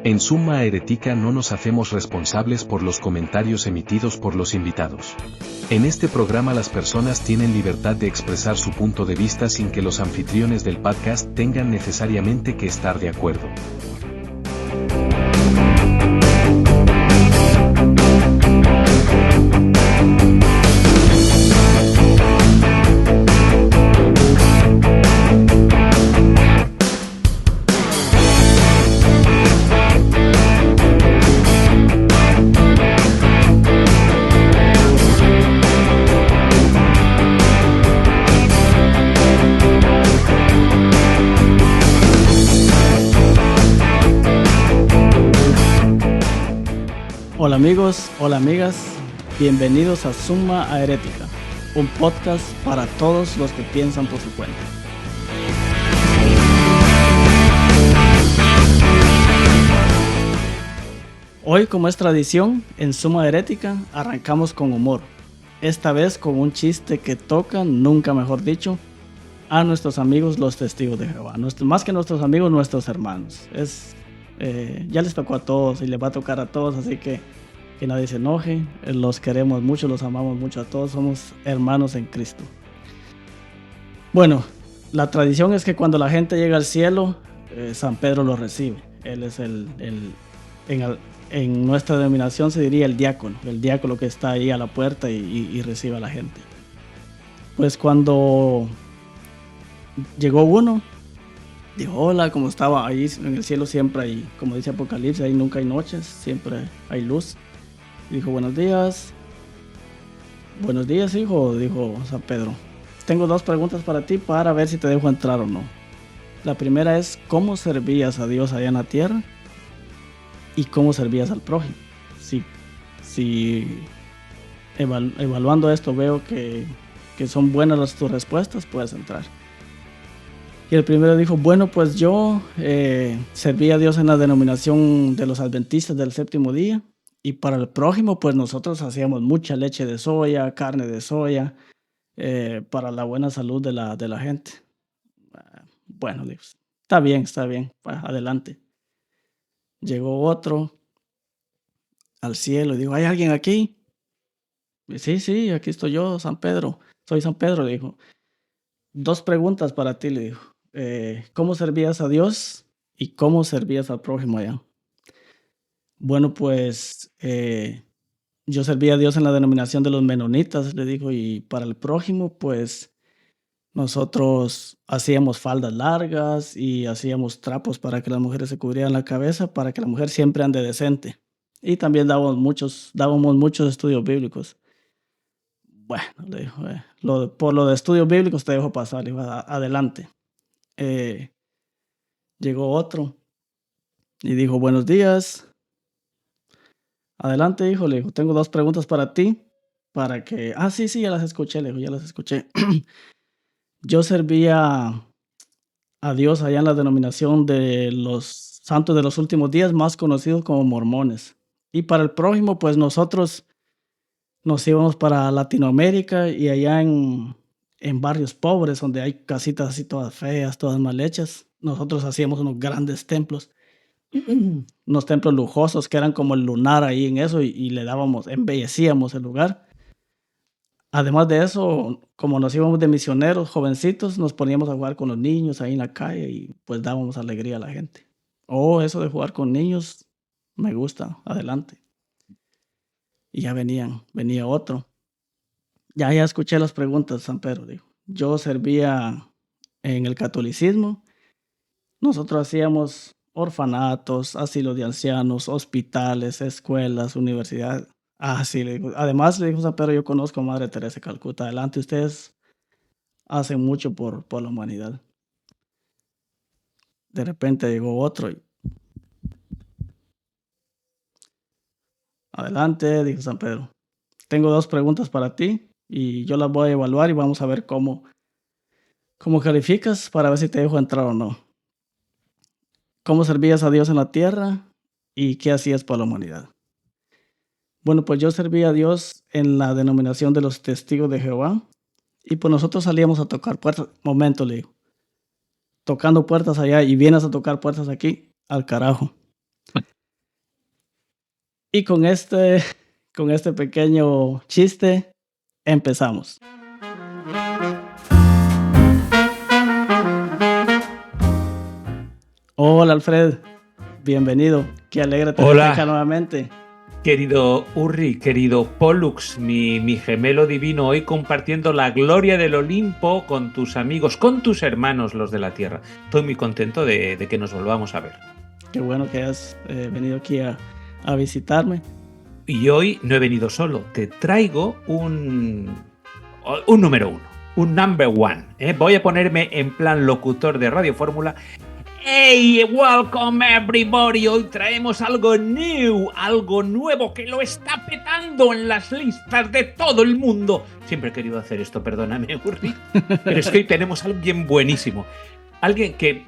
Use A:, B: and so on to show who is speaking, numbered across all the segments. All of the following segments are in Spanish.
A: En Summa Herética no nos hacemos responsables por los comentarios emitidos por los invitados. En este programa las personas tienen libertad de expresar su punto de vista sin que los anfitriones del podcast tengan necesariamente que estar de acuerdo.
B: Hola amigos, hola amigas, bienvenidos a Summa Herética, un podcast para todos los que piensan por su cuenta. Hoy, como es tradición, en Summa Herética arrancamos con humor, esta vez con un chiste que toca, nunca mejor dicho, a nuestros amigos los testigos de Jehová, más que nuestros amigos, nuestros hermanos. Ya les tocó a todos y les va a tocar a todos, así que nadie se enoje. Los queremos mucho, los amamos mucho a todos, somos hermanos en Cristo. Bueno, la tradición es que cuando la gente llega al cielo, San Pedro lo recibe. Él es en nuestra denominación se diría el diácono que está ahí a la puerta y recibe a la gente. Pues cuando llegó uno, dijo hola, ¿cómo estaba? Ahí en el cielo siempre hay, como dice Apocalipsis, ahí nunca hay noches, siempre hay luz. Y dijo buenos días, hijo, dijo San Pedro. Tengo dos preguntas para ti para ver si te dejo entrar o no. La primera es, ¿cómo servías a Dios allá en la tierra? ¿Y cómo servías al prójimo? Si evaluando esto veo que son buenas tus respuestas, puedes entrar. Y el primero dijo, bueno, pues yo serví a Dios en la denominación de los adventistas del séptimo día. Y para el prójimo, pues nosotros hacíamos mucha leche de soya, carne de soya, para la buena salud de la gente. Bueno, dijo, está bien, adelante. Llegó otro al cielo y dijo, ¿hay alguien aquí? Y, sí, aquí estoy yo, San Pedro. Soy San Pedro, dijo. Dos preguntas para ti, le dijo. ¿Cómo servías a Dios y cómo servías al prójimo allá? Bueno, pues yo serví a Dios en la denominación de los menonitas, le dijo, y para el prójimo, pues nosotros hacíamos faldas largas y hacíamos trapos para que las mujeres se cubrieran la cabeza, para que la mujer siempre ande decente. Y también dábamos muchos estudios bíblicos. Bueno, le dijo, por lo de estudios bíblicos te dejo pasar, le dijo, adelante. Llegó otro y dijo, buenos días. Adelante, hijo, le dijo, tengo dos preguntas para ti, para que... sí, ya las escuché, le dijo, ya las escuché. Yo servía a Dios allá en la denominación de los santos de los últimos días, más conocidos como mormones. Y para el prójimo, pues nosotros nos íbamos para Latinoamérica y allá en barrios pobres, donde hay casitas así todas feas, todas mal hechas, nosotros hacíamos unos grandes templos. Unos templos lujosos que eran como el lunar ahí en eso y le embellecíamos el lugar. Además de eso, como nos íbamos de misioneros, jovencitos, nos poníamos a jugar con los niños ahí en la calle y pues dábamos alegría a la gente. Eso de jugar con niños, me gusta, adelante. Y ya venía otro. Ya escuché las preguntas, San Pedro, dijo. Yo servía en el catolicismo. Nosotros hacíamos orfanatos, asilos de ancianos, hospitales, escuelas, universidades. Sí, le digo. Además, le dijo San Pedro, yo conozco a Madre Teresa de Calcuta. Adelante, ustedes hacen mucho por la humanidad. De repente llegó otro. Adelante, dijo San Pedro. Tengo dos preguntas para ti y yo las voy a evaluar y vamos a ver cómo calificas para ver si te dejo entrar o no. ¿Cómo servías a Dios en la tierra y qué hacías por la humanidad? Bueno, pues yo serví a Dios en la denominación de los testigos de Jehová y pues nosotros salíamos a tocar puertas. Momento, le digo. Tocando puertas allá y vienes a tocar puertas aquí, al carajo. Y con este pequeño chiste, empezamos. Hola Alfred, bienvenido. Qué alegre tenerte
C: Hola,
B: acá nuevamente.
C: querido Urri, querido Pollux, mi gemelo divino, hoy compartiendo la gloria del Olimpo con tus amigos, con tus hermanos, los de la Tierra. Estoy muy contento de que nos volvamos a ver.
B: Qué bueno que has venido aquí a visitarme.
C: Y hoy no he venido solo, te traigo un número uno, un number one. Voy a ponerme en plan locutor de Radio Fórmula. ¡Hey! ¡Welcome everybody! Hoy traemos algo nuevo que lo está petando en las listas de todo el mundo. Siempre he querido hacer esto, perdóname, Urri, pero es que hoy tenemos a alguien buenísimo. Alguien que...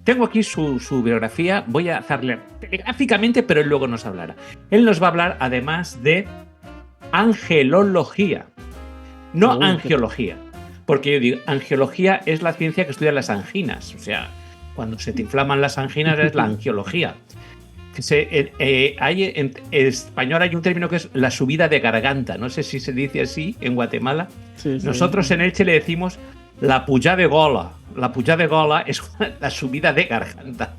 C: tengo aquí su biografía, voy a hacerle telegráficamente, pero él luego nos hablará. Él nos va a hablar además de angelología, no angiología. Porque yo digo, angiología es la ciencia que estudia las anginas, o sea... Cuando se te inflaman las anginas es la angiología. En español hay un término que es la subida de garganta. No sé si se dice así en Guatemala. Sí. Nosotros en Elche le decimos la puja de gola. La puja de gola es la subida de garganta.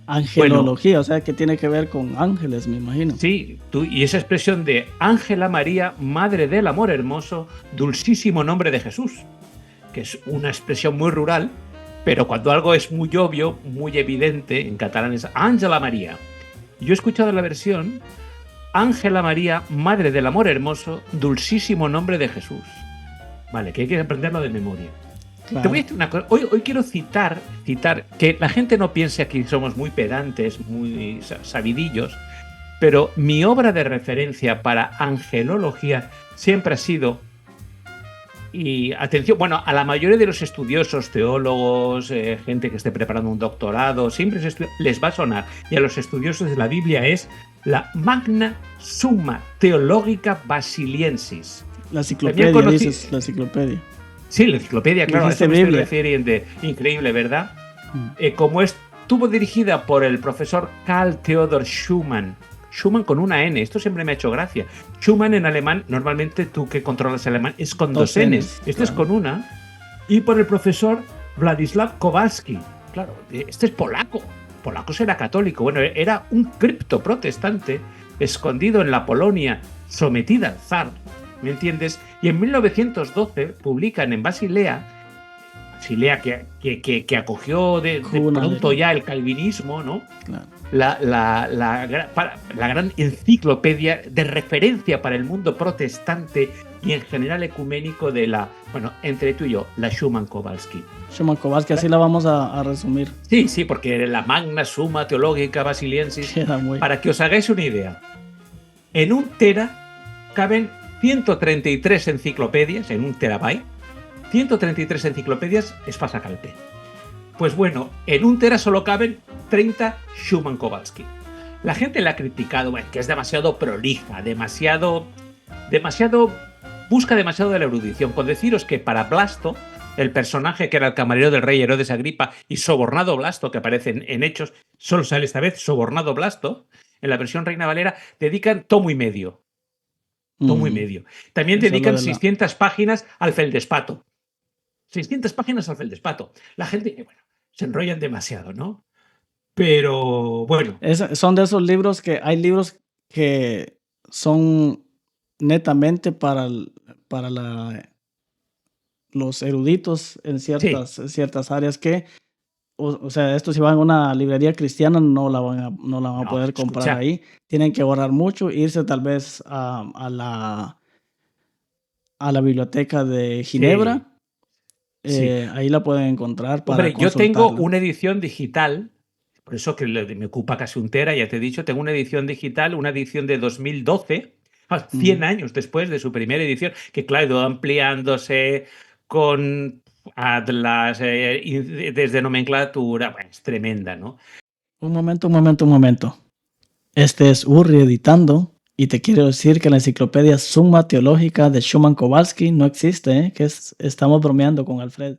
B: Angelología, bueno, o sea, que tiene que ver con ángeles, me imagino.
C: Sí, y esa expresión de Ángela María, Madre del Amor Hermoso, dulcísimo nombre de Jesús, que es una expresión muy rural. Pero cuando algo es muy obvio, muy evidente, en catalán es Ángela María. Yo he escuchado la versión Ángela María, Madre del Amor Hermoso, dulcísimo nombre de Jesús. Vale, que hay que aprenderlo de memoria. Claro. Te voy a decir una cosa. Hoy quiero citar, que la gente no piense que somos muy pedantes, muy sabidillos, pero mi obra de referencia para angelología siempre ha sido... Y atención, bueno, a la mayoría de los estudiosos, teólogos, gente que esté preparando un doctorado, siempre les va a sonar. Y a los estudiosos de la Biblia es la Magna Summa Theologica Basiliensis.
B: La enciclopedia, dices, la enciclopedia.
C: Sí, la enciclopedia, claro, a eso me estoy refiriendo. Increíble, ¿verdad? Como estuvo dirigida por el profesor Karl Theodor Schumann. Schumann con una N, esto siempre me ha hecho gracia. Schumann en alemán, normalmente tú que controlas alemán, es con dos Ns. Este es con una. Y por el profesor Władysław Kowalski. Claro, este es polaco. Polaco será católico. Bueno, era un cripto protestante escondido en la Polonia, sometida al zar. ¿Me entiendes? Y en 1912 publican en Basilea que acogió de pronto ya el calvinismo, ¿no? Claro. La gran enciclopedia de referencia para el mundo protestante y en general ecuménico de entre tú y yo, la Schumann-Kowalski.
B: Schumann-Kowalski, así la vamos a resumir.
C: Sí, porque la Magna Summa Theologica Basiliensis, para que os hagáis una idea, en un tera caben 133 enciclopedias, en un terabyte, 133 enciclopedias es pasacalpe. Pues bueno, en un tera solo caben 30 Schumann-Kowalski. La gente la ha criticado, que es demasiado prolija, busca demasiado de la erudición. Con deciros que para Blasto, el personaje que era el camarero del rey Herodes Agripa y sobornado Blasto, que aparece en Hechos, solo sale esta vez sobornado Blasto, en la versión Reina Valera, dedican tomo y medio. Tomo y medio. También dedican 600 páginas al feldespato. 600 páginas al feldespato. La gente, se enrollan demasiado, ¿no? Pero, bueno.
B: Son de esos libros que hay libros que son netamente para los eruditos en ciertas áreas que, o sea, esto si van a una librería cristiana no la van a poder comprar ahí. Tienen que ahorrar mucho, irse tal vez a la biblioteca de Ginebra. Ahí la pueden encontrar para
C: yo tengo una edición digital, por eso que me ocupa casi un tera, ya te he dicho, tengo una edición digital, una edición de 2012, 100 años después de su primera edición, que claro, ha ido ampliándose con atlas, desde nomenclatura, es tremenda, ¿no?
B: Un momento. Este es Urri editando. Y te quiero decir que la enciclopedia Summa Teológica de Schumann-Kowalski no existe, que estamos bromeando con Alfred.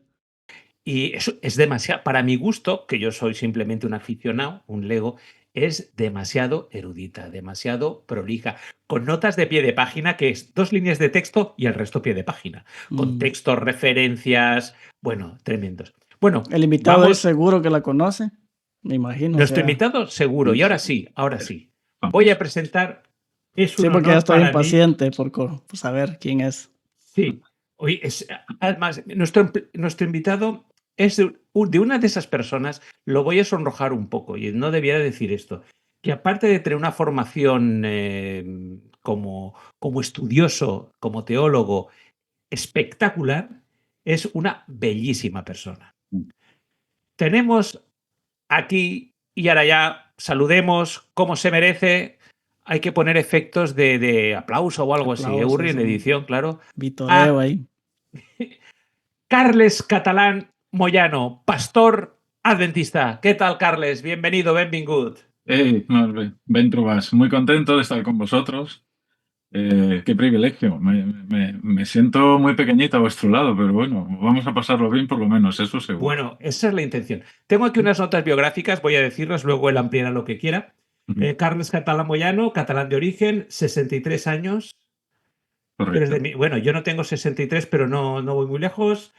C: Y eso es demasiado, para mi gusto, que yo soy simplemente un aficionado, un lego, es demasiado erudita, demasiado prolija, con notas de pie de página, que es 2 líneas de texto y el resto pie de página, con
B: Mm.
C: textos, referencias, bueno, tremendos. Bueno,
B: El invitado es
C: vamos,
B: seguro que la conoce, me imagino. O
C: nuestro
B: sea,
C: invitado seguro, y ahora sí, voy a
D: Vamos.
C: presentar, es
B: sí,
C: un
B: porque ya
C: honor
B: estoy
C: para mí.
B: impaciente por saber quién es.
C: Sí, hoy es, además, nuestro invitado es de una de esas personas, lo voy a sonrojar un poco, y no debiera decir esto, que aparte de tener una formación como estudioso, como teólogo espectacular, es una bellísima persona. Tenemos aquí, y ahora ya saludemos como se merece, hay que poner efectos de aplauso o algo así, Urri,
B: Aplausos,
C: en
B: un
C: edición, claro.
B: vitoreo
C: A
B: ahí.
C: Carles Catalán Moyano, pastor adventista. ¿Qué tal, Carles? Bienvenido, benvingut.
D: Molt bé, ben trobats. Muy contento de estar con vosotros. Qué privilegio. Me siento muy pequeñito a vuestro lado, pero bueno, vamos a pasarlo bien por lo menos, eso seguro.
C: Bueno, esa es la intención. Tengo aquí unas notas biográficas, voy a decirlas, luego él ampliará lo que quiera.
D: Ujú,
C: Carles Catalán Moyano, catalán de origen, 63 años.
D: correcto.
C: Bueno, yo no tengo 63, pero no voy muy lejos.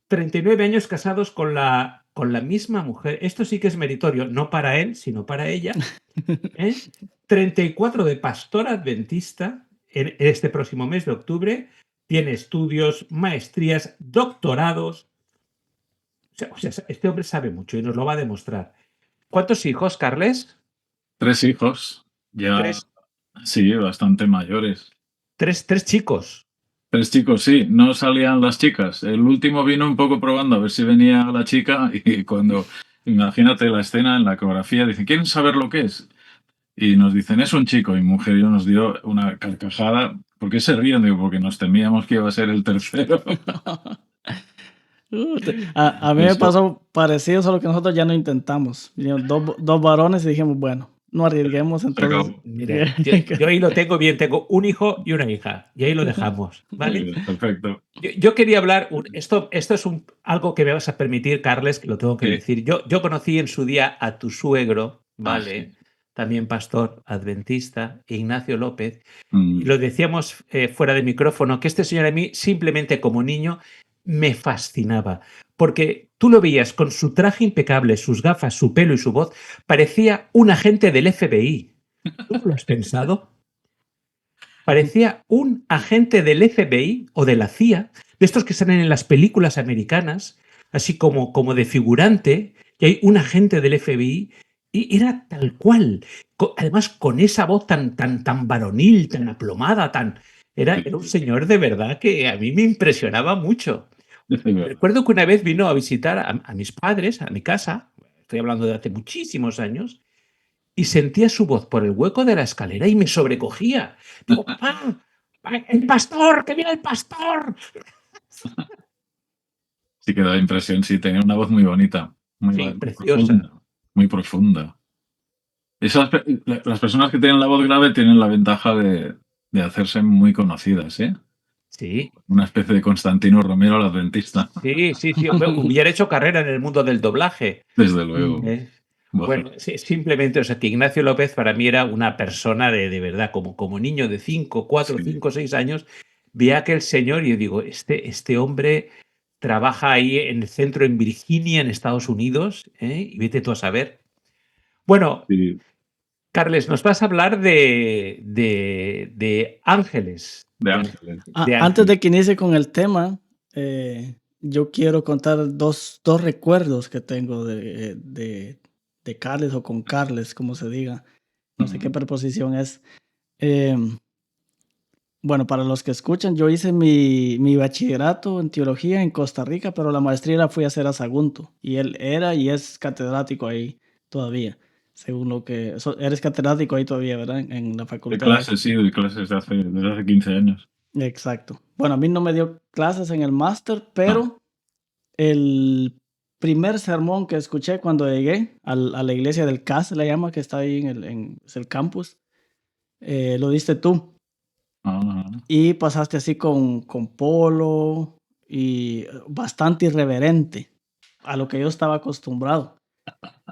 C: 39 años casados con la misma mujer. Esto sí que es meritorio, no para él, sino para ella. 34 de pastor adventista en este próximo mes de octubre. Tiene estudios, maestrías, doctorados. O sea, este hombre sabe mucho y nos lo va a demostrar. ¿Cuántos hijos, Carles?
D: 3 hijos, ya,
C: Tres,
D: sí, bastante mayores.
C: tres chicos.
D: 3 chicos, sí, no salían las chicas. El último vino un poco probando a ver si venía la chica y cuando, imagínate la escena en la ecografía, dicen, ¿quieren saber lo que es? Y nos dicen, es un chico, y mujer y yo nos dio una carcajada. ¿Por qué se ríen? Digo, porque nos temíamos que iba a ser el tercero.
B: A mí me
D: Eso,
B: pasó parecido, solo que nosotros ya no intentamos. Vinieron dos varones y dijimos, bueno, no arriesguemos,
D: se
B: entonces.
D: acabó.
C: Mira, yo ahí lo tengo bien, tengo un hijo y una hija, y ahí lo dejamos,
D: Muy
C: ¿vale?
D: bien, perfecto.
C: Yo quería hablar, esto es algo que me vas a permitir, Carles, que lo tengo que
D: Sí.
C: decir. Yo conocí en su día a tu suegro, ¿vale?
D: Sí.
C: También pastor adventista, Ignacio López,
D: Mm,
C: y lo decíamos fuera de micrófono, que este señor a mí, simplemente como niño, me fascinaba. Porque tú lo veías con su traje impecable, sus gafas, su pelo y su voz, parecía un agente del FBI. ¿Tú no lo has pensado? Parecía un agente del FBI o de la CIA, de estos que salen en las películas americanas, así como de figurante, y hay un agente del FBI, y era tal cual. Además, con esa voz tan varonil, tan aplomada, era un señor de verdad que a mí me impresionaba mucho.
D: es verdad.
C: Recuerdo que una vez vino a visitar a mis padres, a mi casa, estoy hablando de hace muchísimos años, y sentía su voz por el hueco de la escalera y me sobrecogía. Digo, papá, el pastor, que viene el pastor.
D: Sí que da impresión, sí, tenía una voz muy bonita, muy,
C: Sí,
D: muy
C: preciosa.
D: profunda, muy profunda. Las personas que tienen la voz grave tienen la ventaja de hacerse muy conocidas, ¿eh?
C: Sí,
D: Una especie de Constantino Romero al adventista,
C: sí. Hubiera hecho carrera en el mundo del doblaje.
D: desde luego.
C: ¿Eh?
D: Voces.
C: Bueno, sí, simplemente, o sea, que Ignacio López para mí era una persona de verdad, como niño de 5, 4,
D: Sí.
C: 5, 6 años, vi a aquel señor y yo digo, este hombre trabaja ahí en el centro en Virginia, en Estados Unidos, y vete tú a saber. Bueno,
D: Sí,
C: Carles, nos vas a hablar de ángeles.
D: de Ángeles.
C: De
B: Antes
C: ángeles.
B: de que inicie con el tema, yo quiero contar dos recuerdos que tengo de Carles o con Carles, como se diga. No sé qué preposición es. Bueno, para los que escuchan, yo hice mi bachillerato en teología en Costa Rica, pero la maestría la fui a hacer a Sagunto. Y él era y es catedrático ahí todavía. Según lo que... eres catedrático ahí todavía, ¿verdad? En la
D: De
B: facultad.
D: clases, sí, de clases desde hace 15 años.
B: Exacto. Bueno, a mí no me dio clases en el máster, pero el primer sermón que escuché cuando llegué a la iglesia del CAS, se le llama, que está ahí es el campus, lo diste tú.
D: Ajá.
B: Y pasaste así con polo y bastante irreverente. a lo que yo estaba acostumbrado.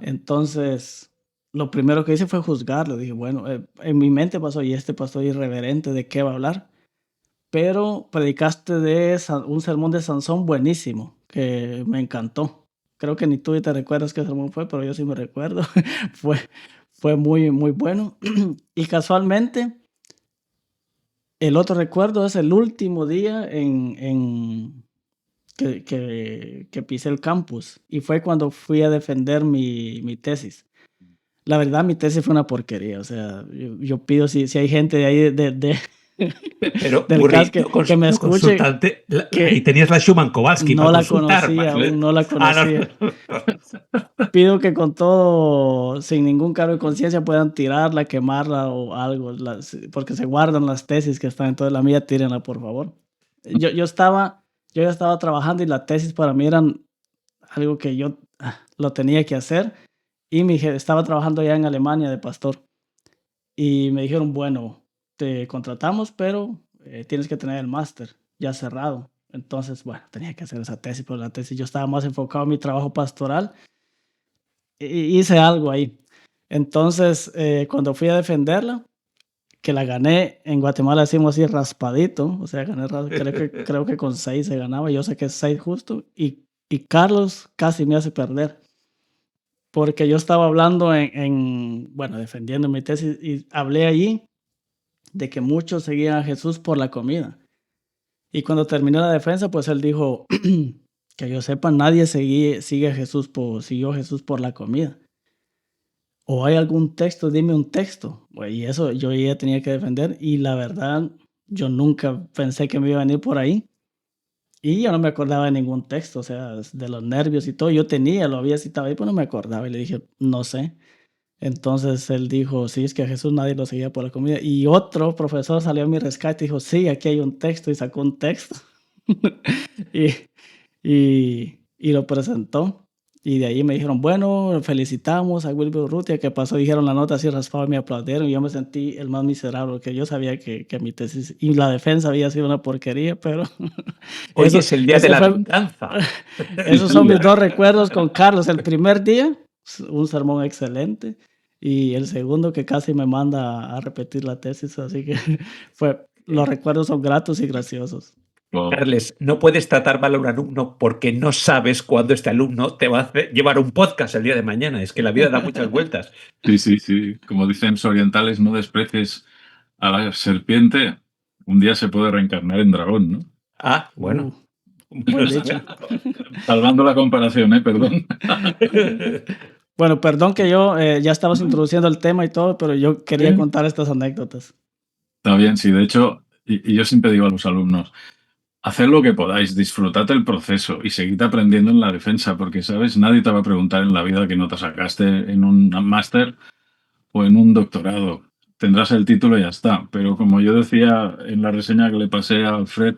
B: Entonces, lo primero que hice fue juzgarlo. Dije, bueno, en mi mente pasó, y este pastor irreverente, ¿de qué va a hablar? Pero predicaste un sermón de Sansón buenísimo, que me encantó. Creo que ni tú te recuerdas qué sermón fue, pero yo sí me recuerdo. fue, fue muy, muy bueno. Y casualmente, el otro recuerdo es el último día que pisé el campus. Y fue cuando fui a defender mi tesis. La verdad, mi tesis fue una porquería. O sea, yo pido si hay gente de ahí
C: Pero,
B: del
C: Burri,
B: CAS que me escuche,
C: consultante. Ahí
B: que
C: tenías la Schumann Kowalski
B: no
C: para
B: la
C: consultar.
B: conocía,
C: Macho, ¿eh?
B: aún no la conocía. Pido que con todo, sin ningún cargo de conciencia, puedan tirarla, quemarla o algo, porque se guardan las tesis que están. Entonces la mía, tírenla, por favor. Yo ya estaba trabajando y la tesis para mí era algo que yo lo tenía que hacer. Y estaba trabajando ya en Alemania de pastor. Y me dijeron, bueno, te contratamos, pero tienes que tener el máster ya cerrado. Entonces, bueno, tenía que hacer esa tesis, pero la tesis yo estaba más enfocado en mi trabajo pastoral. Hice algo ahí. Entonces, cuando fui a defenderla, que la gané, en Guatemala decimos así raspadito, o sea, gané, creo que con 6 se ganaba, yo sé que es 6 justo, y Carlos casi me hace perder, porque yo estaba hablando bueno, defendiendo mi tesis, y hablé allí de que muchos seguían a Jesús por la comida. Y cuando terminé la defensa, pues él dijo, que yo sepa, nadie siguió a Jesús por la comida. ¿O hay algún texto? Dime un texto. Y eso yo ya tenía que defender. Y la verdad, yo nunca pensé que me iba a venir por ahí. Y yo no me acordaba de ningún texto, o sea, de los nervios y todo. Yo lo había citado ahí, pero no me acordaba. Y le dije, no sé. Entonces él dijo, sí, es que a Jesús nadie lo seguía por la comida. Y otro profesor salió a mi rescate y dijo, sí, aquí hay un texto, y sacó un texto. y, y lo presentó. Y de ahí me dijeron, bueno, felicitamos a Wilber Urrutia, que pasó, dijeron la nota así raspada, me aplaudieron, y yo me sentí el más miserable, porque yo sabía que mi tesis y la defensa había sido una porquería, pero
C: Hoy es el día de la venganza.
B: Esos son mis 2 recuerdos con Carlos. El primer día, un sermón excelente, y el segundo que casi me manda a repetir la tesis, así que los recuerdos son gratos y graciosos.
D: Wow.
C: Carles, no puedes tratar mal a un alumno porque no sabes cuándo este alumno te va a llevar un podcast el día de mañana. Es que la vida da muchas vueltas.
D: Sí. Como dicen los orientales, no desprecies a la serpiente. Un día se puede reencarnar en dragón, ¿no?
C: Ah, bueno.
B: Buen dicho.
D: Salvando la comparación, perdón.
B: Bueno, perdón que yo ya estabas introduciendo el tema y todo, pero yo quería contar estas anécdotas.
D: Está bien, sí. De hecho, y yo siempre digo a los alumnos, haced lo que podáis, disfrutad el proceso y seguid aprendiendo en la defensa, porque, ¿sabes? Nadie te va a preguntar en la vida que nota sacaste en un máster o en un doctorado. Tendrás el título y ya está. Pero como yo decía en la reseña que le pasé a Alfred,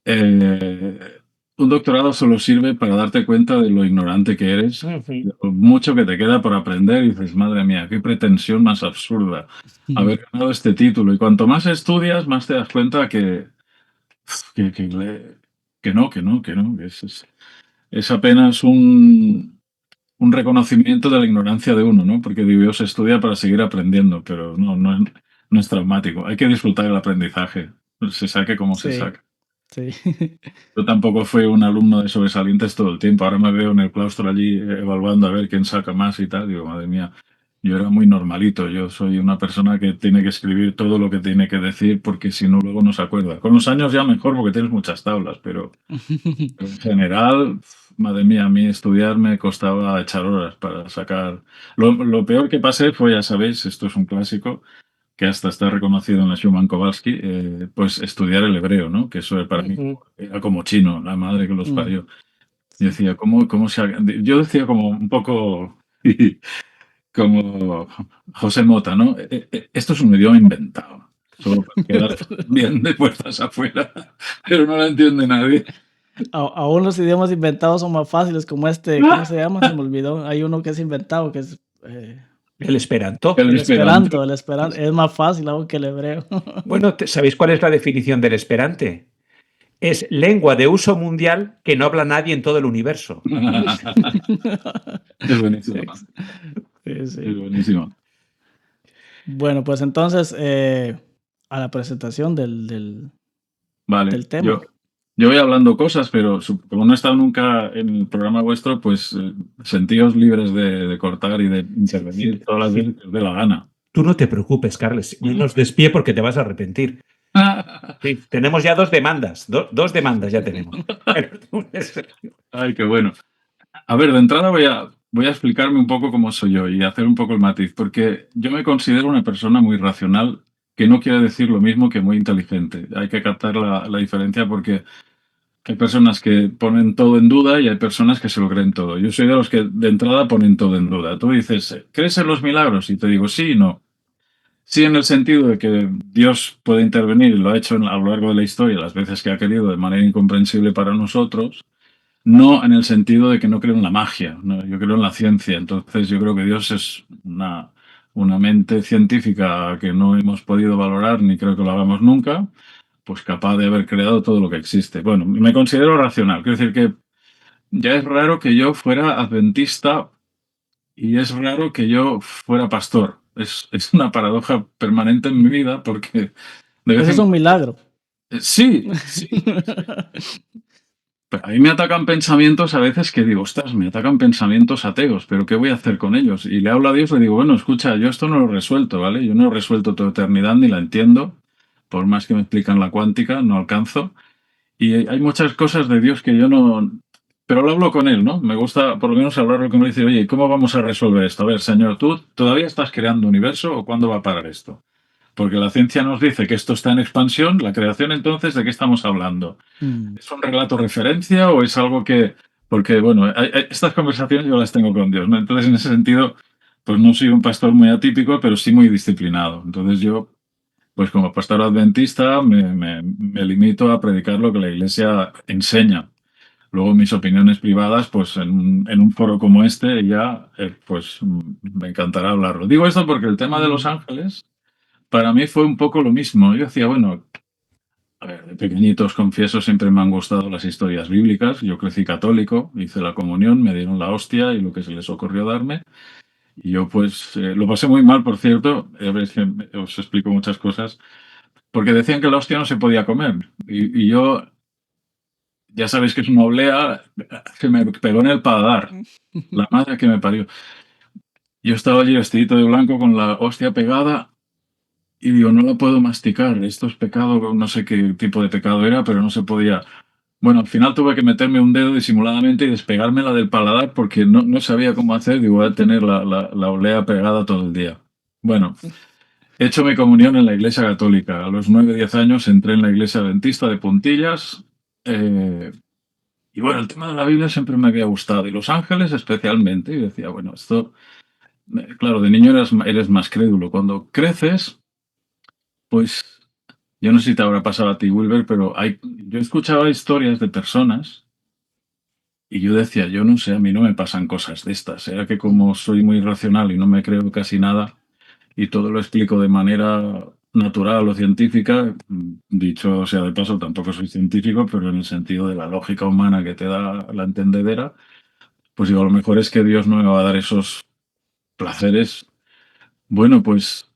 D: un doctorado solo sirve para darte cuenta de lo ignorante que eres, de lo mucho que te queda por aprender, y dices, madre mía, qué pretensión más absurda haber ganado este título. Y cuanto más estudias, más te das cuenta que no, es apenas un reconocimiento de la ignorancia de uno, ¿no? Porque Dios se estudia para seguir aprendiendo, pero no es traumático. Hay que disfrutar el aprendizaje, se saque como se saque.
B: Sí.
D: Yo tampoco fui un alumno de sobresalientes todo el tiempo. Ahora me veo en el claustro allí evaluando a ver quién saca más y tal. Digo, madre mía, yo era muy normalito. Yo soy una persona que tiene que escribir todo lo que tiene que decir porque si no luego no se acuerda. Con los años ya mejor porque tienes muchas tablas, pero en general, madre mía, a mí estudiar me costaba echar horas para sacar. Lo peor que pasé fue, ya sabéis, esto es un clásico, que hasta está reconocido en la Schumann Kowalski, pues estudiar el hebreo, ¿no? Que eso para mí era como chino, la madre que los parió. Yo decía, yo decía como un poco como José Mota, ¿no? Esto es un idioma inventado, solo para quedar bien de puertas afuera, pero no lo entiende nadie.
B: Aún los idiomas inventados son más fáciles, como ¿cómo se llama? Se me olvidó. Hay uno que es inventado, que es...
C: El esperanto.
B: El esperanto es más fácil aún que el hebreo.
C: Bueno, ¿sabéis cuál es la definición del esperante? es lengua de uso mundial que no habla nadie en todo el universo.
D: Es buenísimo.
B: Sí, sí.
D: Es buenísimo.
B: Bueno, pues entonces a la presentación del
D: Vale,
B: tema.
D: yo voy hablando cosas, pero como no he estado nunca en el programa vuestro, pues sentíos libres de cortar y de intervenir
C: Sí,
D: todas las
C: sí.
D: veces que os dé la gana.
C: Tú no te preocupes, Carles. No nos despie porque te vas a arrepentir. Sí, tenemos ya 2 demandas. Dos demandas ya tenemos.
D: Ay, qué bueno. A ver, de entrada voy a explicarme un poco cómo soy yo y hacer un poco el matiz, porque yo me considero una persona muy racional, que no quiere decir lo mismo que muy inteligente. Hay que captar la diferencia porque hay personas que ponen todo en duda y hay personas que se lo creen todo. Yo soy de los que de entrada ponen todo en duda. Tú dices, ¿crees en los milagros? Y te digo, sí y no. Sí, en el sentido de que Dios puede intervenir y lo ha hecho a lo largo de la historia las veces que ha querido de manera incomprensible para nosotros. No en el sentido de que no creo en la magia, ¿no? Yo creo en la ciencia. Entonces yo creo que Dios es una mente científica que no hemos podido valorar ni creo que lo hagamos nunca, pues capaz de haber creado todo lo que existe. Bueno, me considero racional. Quiero decir que ya es raro que yo fuera adventista y es raro que yo fuera pastor. Es una paradoja permanente en mi vida porque de vez
B: Eso es
D: en
B: un milagro.
D: sí, sí. Pero a mí me atacan pensamientos a veces que digo, ostras, me atacan pensamientos ateos, pero ¿qué voy a hacer con ellos? Y le hablo a Dios y le digo, bueno, escucha, yo esto no lo he resuelto, ¿vale? Yo no he resuelto tu eternidad ni la entiendo, por más que me explican la cuántica, no alcanzo. Y hay muchas cosas de Dios que yo no... Pero lo hablo con él, ¿no? Me gusta por lo menos hablarlo con él y decir, oye, ¿cómo vamos a resolver esto? A ver, Señor, ¿tú todavía estás creando universo o cuándo va a parar esto? Porque la ciencia nos dice que esto está en expansión, la creación entonces, ¿de qué estamos hablando?
B: Mm.
D: ¿Es un relato referencia o es algo que...? Porque, bueno, estas conversaciones yo las tengo con Dios, ¿no? Entonces, en ese sentido, pues no soy un pastor muy atípico, pero sí muy disciplinado. Entonces yo, pues como pastor adventista, me limito a predicar lo que la Iglesia enseña. Luego mis opiniones privadas, pues en un foro como este ya, pues me encantará hablarlo. Digo esto porque el tema de los ángeles, para mí fue un poco lo mismo. Yo decía, bueno, a ver, de pequeñitos confieso, siempre me han gustado las historias bíblicas. Yo crecí católico, hice la comunión, me dieron la hostia y lo que se les ocurrió darme. Y yo pues lo pasé muy mal, por cierto. A ver, es que os explico muchas cosas. Porque decían que la hostia no se podía comer. Y yo, ya sabéis que es una oblea, se me pegó en el paladar. La madre que me parió. Yo estaba allí vestidito de blanco con la hostia pegada y digo, no la puedo masticar. Esto es pecado, no sé qué tipo de pecado era, pero no se podía. Bueno, al final tuve que meterme un dedo disimuladamente y despegármela del paladar porque no sabía cómo hacer. Digo, voy a tener la olea pegada todo el día. Bueno, he hecho mi comunión en la Iglesia Católica. A los 9 10 años entré en la Iglesia Adventista de Puntillas. Y bueno, el tema de la Biblia siempre me había gustado. Y los ángeles especialmente. Y decía, bueno, esto... Claro, de niño eres más crédulo. Cuando creces, pues... Yo no sé si te habrá pasado a ti, Wilber, pero yo escuchaba historias de personas. Y yo decía, yo no sé, a mí no me pasan cosas de estas. Era que como soy muy racional y no me creo casi nada y todo lo explico de manera natural o científica, dicho sea de paso, tampoco soy científico, pero en el sentido de la lógica humana que te da la entendedera, pues digo, a lo mejor es que Dios no me va a dar esos placeres. Bueno, pues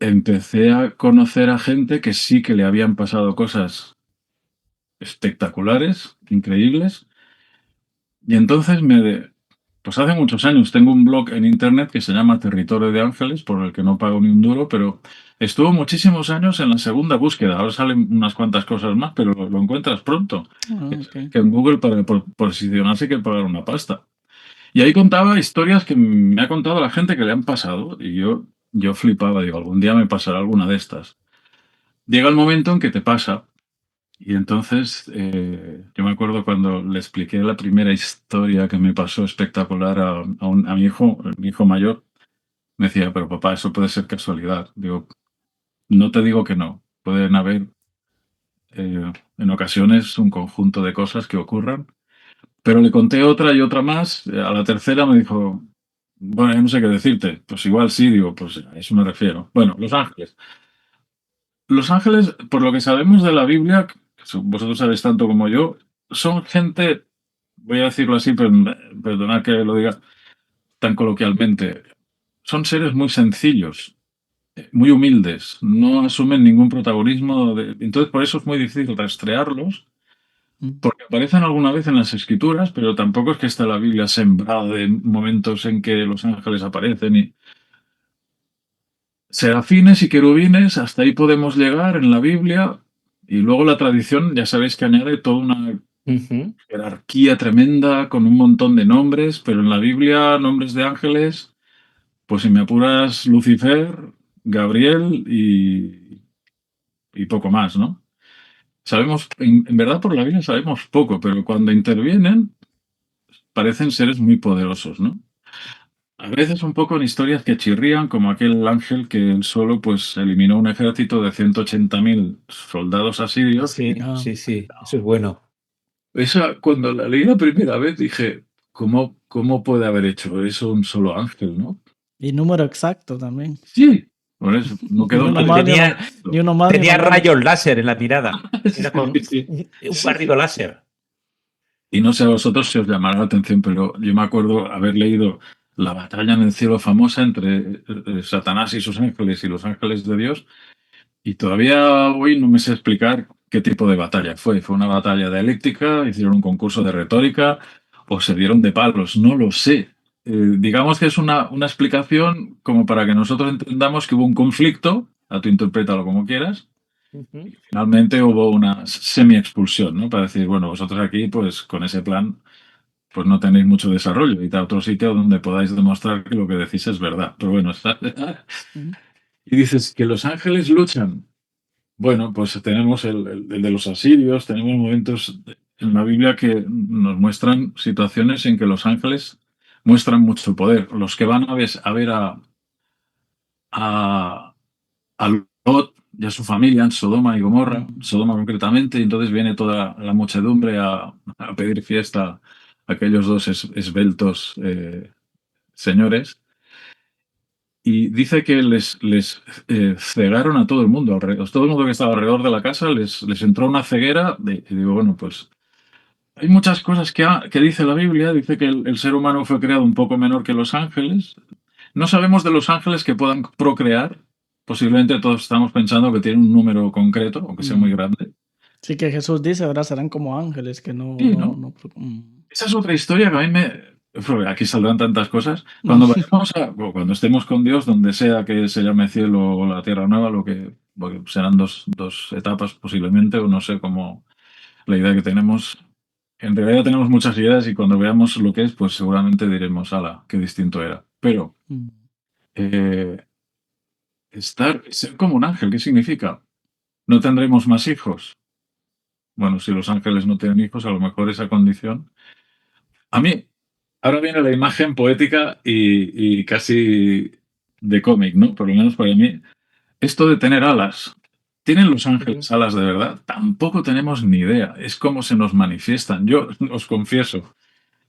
D: empecé a conocer a gente que sí que le habían pasado cosas espectaculares, increíbles. Y entonces pues hace muchos años tengo un blog en internet que se llama Territorio de Ángeles, por el que no pago ni un duro, pero estuvo muchísimos años en la segunda búsqueda. Ahora salen unas cuantas cosas más, pero lo encuentras pronto.
B: Ok.
D: Que en Google para posicionarse hay que pagar una pasta. Y ahí contaba historias que me ha contado la gente que le han pasado y yo flipaba, digo, algún día me pasará alguna de estas. Llega el momento en que te pasa. Y entonces, yo me acuerdo cuando le expliqué la primera historia que me pasó espectacular a mi hijo mayor, me decía, pero papá, eso puede ser casualidad. Digo, no te digo que no. Pueden haber en ocasiones un conjunto de cosas que ocurran. Pero le conté otra y otra más. A la tercera me dijo, bueno, ya no sé qué decirte. Pues igual sí, digo, pues a eso me refiero. Bueno, Los Ángeles. Los Ángeles, por lo que sabemos de la Biblia, vosotros sabéis tanto como yo, son gente, voy a decirlo así, pero perdonad que lo diga tan coloquialmente, son seres muy sencillos, muy humildes, no asumen ningún protagonismo. Entonces, por eso es muy difícil rastrearlos,
B: Mm.
D: porque aparecen alguna vez en las escrituras, pero tampoco es que esté la Biblia sembrada de momentos en que los ángeles aparecen. Y serafines y querubines, hasta ahí podemos llegar en la Biblia, y luego la tradición, ya sabéis que añade toda una
C: Ujú.
D: jerarquía tremenda con un montón de nombres, pero en la Biblia, nombres de ángeles, pues si me apuras, Lucifer, Gabriel y poco más, ¿no? Sabemos, en verdad por la Biblia sabemos poco, pero cuando intervienen parecen seres muy poderosos, ¿no? A veces un poco en historias que chirrían, como aquel ángel que él solo pues eliminó un ejército de 180.000 soldados asirios.
C: Sí,
B: Ah,
C: sí, sí, eso es bueno.
D: Esa, cuando la leí la primera vez dije, ¿cómo puede haber hecho eso un solo ángel, no?
B: y número exacto también.
D: Sí, por eso, no
B: Ni
D: quedó
B: uno
D: nada.
B: más,
C: Tenía,
B: ni uno más, ni uno
C: tenía
B: menos.
C: rayos láser en la mirada.
D: Sí,
C: Era con
D: sí,
C: un
D: sí.
C: barrido láser.
D: Y no sé a vosotros si os llamará la atención, pero yo me acuerdo haber leído la batalla en el cielo famosa entre Satanás y sus ángeles y los ángeles de Dios, y todavía hoy no me sé explicar qué tipo de batalla fue. ¿Fue una batalla dialéctica? ¿Hicieron un concurso de retórica? ¿O se dieron de palos? No lo sé. Digamos que es una explicación como para que nosotros entendamos que hubo un conflicto, a tú interprétalo como quieras.
C: Ujú.
D: Finalmente hubo una semi-expulsión, ¿no? Para decir, bueno, vosotros aquí, pues con ese plan, pues no tenéis mucho desarrollo. Id a otro sitio donde podáis demostrar que lo que decís es verdad. Pero bueno,
B: Mm.
D: y dices que los ángeles luchan. Bueno, pues tenemos el de los asirios, tenemos momentos en la Biblia que nos muestran situaciones en que los ángeles muestran mucho poder. Los que van a ver a, a Lot y a su familia en Sodoma y Gomorra, Sodoma concretamente, y entonces viene toda la muchedumbre a pedir fiesta a aquellos dos esbeltos señores, y dice que les cegaron a todo el mundo, todo el mundo que estaba alrededor de la casa les entró una ceguera, y digo, bueno, pues hay muchas cosas que dice la Biblia, dice que el ser humano fue creado un poco menor que los ángeles. No sabemos de los ángeles que puedan procrear. Posiblemente todos estamos pensando que tienen un número concreto, aunque sea muy
B: Mm.
D: grande.
B: Sí que Jesús dice, ahora serán como ángeles que no,
D: Sí,
B: no,
D: ¿no?
B: no.
D: Esa es otra historia que a mí me... Aquí saldrán tantas cosas. O cuando estemos con Dios, donde sea que se llame cielo o la tierra nueva, porque serán dos etapas posiblemente, o no sé cómo la idea que tenemos. En realidad tenemos muchas ideas y cuando veamos lo que es, pues seguramente diremos, ala, qué distinto era. Pero
B: Mm.
D: eh, ser como un ángel, ¿qué significa? ¿No tendremos más hijos? Bueno, si los ángeles no tienen hijos, a lo mejor esa condición. A mí, ahora viene la imagen poética y casi de cómic, ¿no? Por lo menos para mí. Esto de tener alas. ¿Tienen los
C: Ujú.
D: ángeles alas de verdad? Tampoco tenemos ni idea. Es como se nos manifiestan. Yo os confieso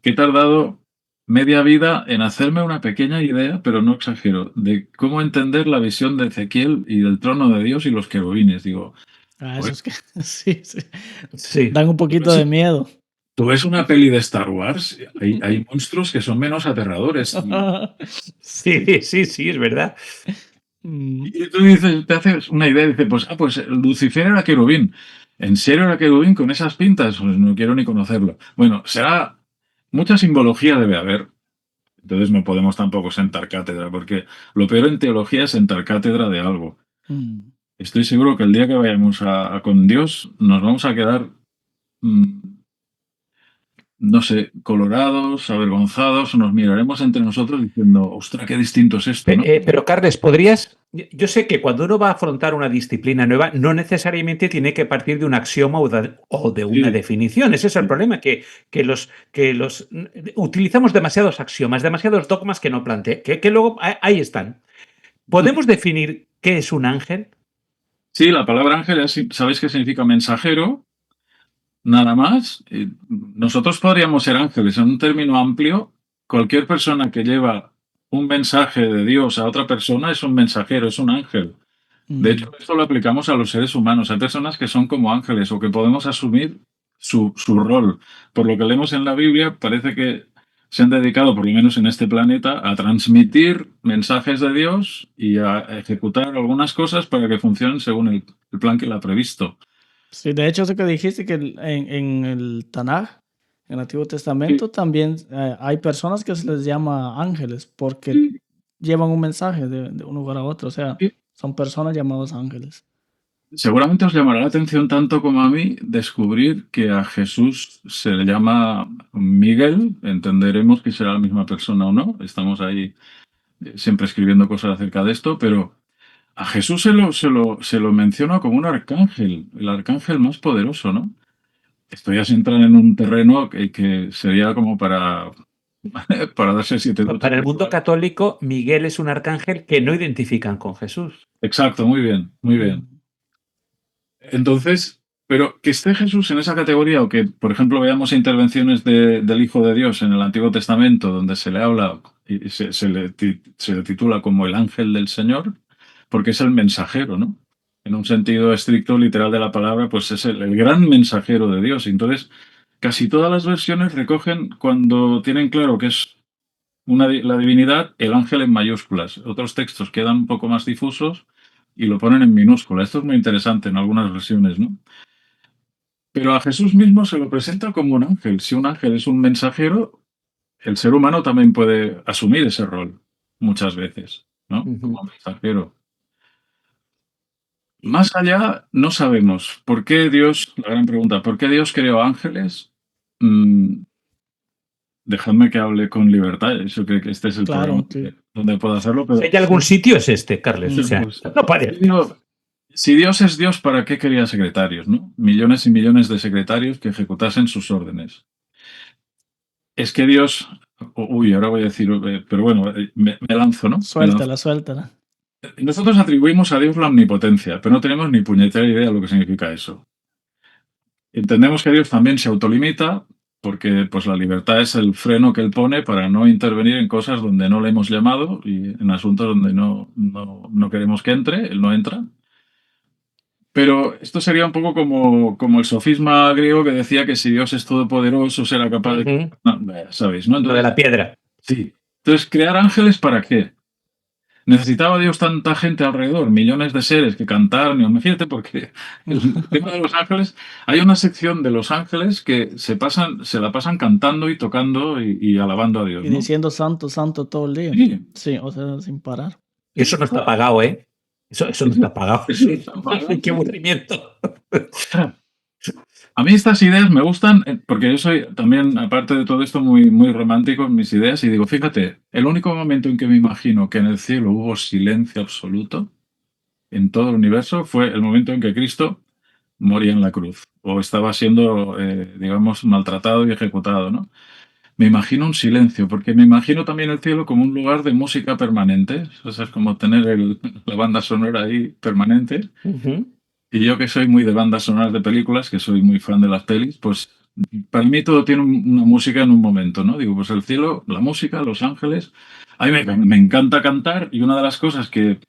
D: que he tardado media vida en hacerme una pequeña idea, pero no exagero, de cómo entender la visión de Ezequiel y del trono de Dios y los querubines. Digo,
B: Ah,
D: "Joder,
B: esos que sí, sí.
C: Sí,
B: Dan un poquito de miedo.
D: tú ves una peli de Star Wars, hay monstruos que son menos aterradores.
C: sí, sí, sí, es verdad.
B: Mm.
D: Y tú dices, te haces una idea y dices, pues Lucifer era querubín. ¿En serio era querubín con esas pintas? Pues no quiero ni conocerlo. Bueno, será mucha simbología debe haber. Entonces no podemos tampoco sentar cátedra, porque lo peor en teología es sentar cátedra de algo.
B: Mm.
D: Estoy seguro que el día que vayamos a con Dios nos vamos a quedar, mm, no sé, colorados, avergonzados, o nos miraremos entre nosotros diciendo, ostras, qué distinto es esto, ¿no?
C: Pero Carles, ¿podrías? Yo sé que cuando uno va a afrontar una disciplina nueva, no necesariamente tiene que partir de un axioma o de una
D: Sí,
C: definición. Ese es el
D: sí.
C: problema, que utilizamos demasiados axiomas, demasiados dogmas que no plantean, que luego ahí están. ¿Podemos definir qué es un ángel?
D: Sí, la palabra ángel, sabéis que significa mensajero, nada más. Nosotros podríamos ser ángeles en un término amplio. Cualquier persona que lleva un mensaje de Dios a otra persona es un mensajero, es un ángel. De hecho, esto lo aplicamos a los seres humanos. Hay personas que son como ángeles o que podemos asumir su rol. Por lo que leemos en la Biblia, parece que se han dedicado, por lo menos en este planeta, a transmitir mensajes de Dios y a ejecutar algunas cosas para que funcionen según el plan que Él ha previsto.
B: Sí, de hecho, eso que dijiste que en el Tanaj, en el Antiguo Testamento, también hay personas que se les llama ángeles porque
D: Sí,
B: llevan un mensaje de un lugar a otro. O sea,
D: sí.
B: son personas llamadas ángeles.
D: Seguramente os llamará la atención tanto como a mí descubrir que a Jesús se le llama Miguel. Entenderemos que será la misma persona o no. Estamos ahí siempre escribiendo cosas acerca de esto, pero a Jesús se lo menciona como un arcángel, el arcángel más poderoso, ¿no? Esto ya se entra en un terreno que sería como para darse 7 duchas.
C: Para el mundo católico, Miguel es un arcángel que no identifican con Jesús.
D: Exacto, muy bien, muy bien. Entonces, pero que esté Jesús en esa categoría o que, por ejemplo, veamos intervenciones del Hijo de Dios en el Antiguo Testamento donde se le habla y se le titula como el ángel del Señor, porque es el mensajero, ¿no? En un sentido estricto, literal de la palabra, pues es el gran mensajero de Dios. Y entonces, casi todas las versiones recogen cuando tienen claro que es la divinidad, el ángel en mayúsculas. Otros textos quedan un poco más difusos y lo ponen en minúscula. Esto es muy interesante en algunas versiones, ¿no? Pero a Jesús mismo se lo presenta como un ángel. Si un ángel es un mensajero, el ser humano también puede asumir ese rol muchas veces, ¿no? Como mensajero. Más allá, no sabemos por qué Dios, la gran pregunta, ¿por qué Dios creó ángeles? Dejadme que hable con libertad. Yo creo que este es el
B: Claro,
D: programa donde puedo hacerlo. Pero
C: Si hay algún sitio es este, Carles. O sea,
D: pues,
C: no parece.
D: si Dios es Dios, ¿para qué quería secretarios, no? Millones y millones de secretarios que ejecutasen sus órdenes. Es que Dios... Uy, ahora voy a decir... Pero bueno, me lanzo, ¿no?
B: Suéltala, suéltala.
D: Nosotros atribuimos a Dios la omnipotencia, pero no tenemos ni puñetera idea de lo que significa eso. Entendemos que Dios también se autolimita porque pues, la libertad es el freno que Él pone para no intervenir en cosas donde no le hemos llamado y en asuntos donde no queremos que entre, Él no entra. Pero esto sería un poco como el sofisma griego que decía que si Dios es todopoderoso será capaz de... No, ¿sabéis? ¿No?
C: Lo de la piedra.
D: Sí. Entonces, ¿crear ángeles para qué? ¿Necesitaba Dios tanta gente alrededor? Millones de seres que cantaran. Imagínate, porque el tema de los ángeles, hay una sección de los ángeles que se la pasan cantando y tocando y alabando a Dios,
B: Y
D: ¿no?
B: diciendo santo, santo todo el día.
D: Sí.
B: Sí, o sea, sin parar.
C: Eso no está pagado, ¿eh? Eso no está pagado. Qué aburrimiento.
D: A mí estas ideas me gustan porque yo soy también, aparte de todo esto, muy, muy romántico en mis ideas y digo, fíjate, el único momento en que me imagino que en el cielo hubo silencio absoluto en todo el universo fue el momento en que Cristo moría en la cruz o estaba siendo, digamos, maltratado y ejecutado, ¿no? Me imagino un silencio, porque me imagino también el cielo como un lugar de música permanente, o sea, es como tener la banda sonora ahí permanente. Y yo que soy muy de bandas sonoras de películas, que soy muy fan de las pelis, pues para mí todo tiene una música en un momento, ¿no? Digo, pues el cielo, la música, los ángeles. A mí me encanta cantar y una de las cosas que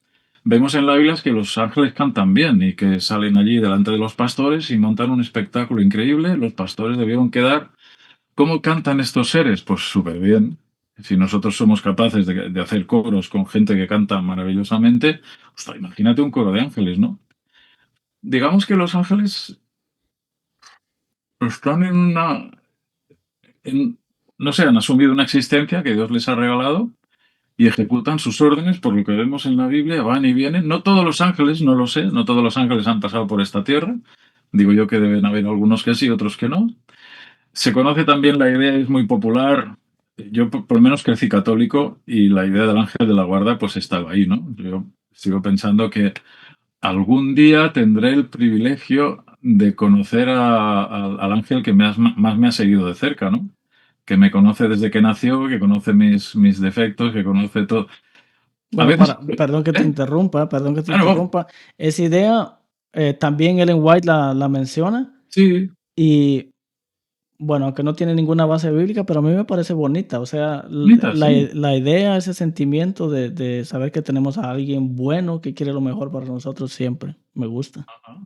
D: vemos en la Biblia es que los ángeles cantan bien y que salen allí delante de los pastores y montan un espectáculo increíble. Los pastores debieron quedar... ¿Cómo cantan estos seres? Pues súper bien. Si nosotros somos capaces de hacer coros con gente que canta maravillosamente, ostras, imagínate un coro de ángeles, ¿no? Digamos que los ángeles están no sé, han asumido una existencia que Dios les ha regalado y ejecutan sus órdenes por lo que vemos en la Biblia, van y vienen. No todos los ángeles, no lo sé, no todos los ángeles han pasado por esta tierra. Digo yo que deben haber algunos que sí, otros que no. Se conoce también la idea, es muy popular. Yo por lo menos crecí católico y la idea del ángel de la guarda pues estaba ahí, ¿no? Yo sigo pensando que algún día tendré el privilegio de conocer al ángel que más me ha seguido de cerca, ¿no? Que me conoce desde que nació, que conoce mis defectos, que conoce todo.
B: Bueno,
D: veces...
B: perdón que te
D: ¿Eh?
B: interrumpa,
D: Claro.
B: Esa idea también Ellen White la menciona
D: Sí.
B: y bueno, aunque no tiene ninguna base bíblica, pero a mí me parece bonita. O sea,
D: Bonita, sí.
B: la idea, ese sentimiento de saber que tenemos a alguien bueno que quiere lo mejor para nosotros siempre. Me gusta.
D: Ajá.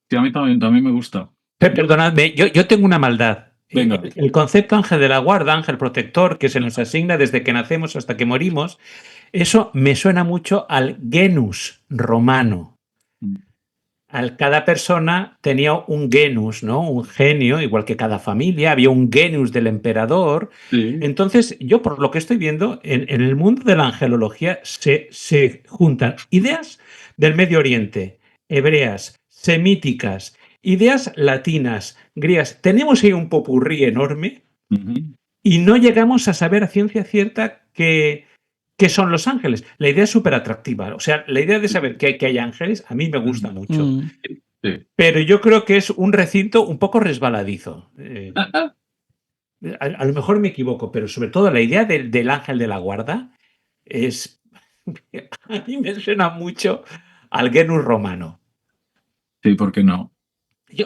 D: Sí, a mí también me gusta.
C: Perdonadme, yo tengo una maldad.
D: Venga.
C: El concepto ángel de la guarda, ángel protector, que se nos asigna desde que nacemos hasta que morimos, eso me suena mucho al genus romano. Cada persona tenía un genus, ¿no? Un genio, igual que cada familia, había un genus del emperador.
D: Sí.
C: Entonces, yo por lo que estoy viendo, en el mundo de la angelología se juntan ideas del Medio Oriente, hebreas, semíticas, ideas latinas, griegas. Tenemos ahí un popurrí enorme
D: Ujú.
C: y no llegamos a saber a ciencia cierta qué son los ángeles. La idea es súper atractiva. O sea, la idea de saber que hay ángeles a mí me gusta mucho.
B: Mm.
D: Sí.
C: Pero yo creo que es un recinto un poco resbaladizo. A lo mejor me equivoco, pero sobre todo la idea del ángel de la guarda es. A mí me suena mucho al genus romano.
D: Sí, ¿por qué no?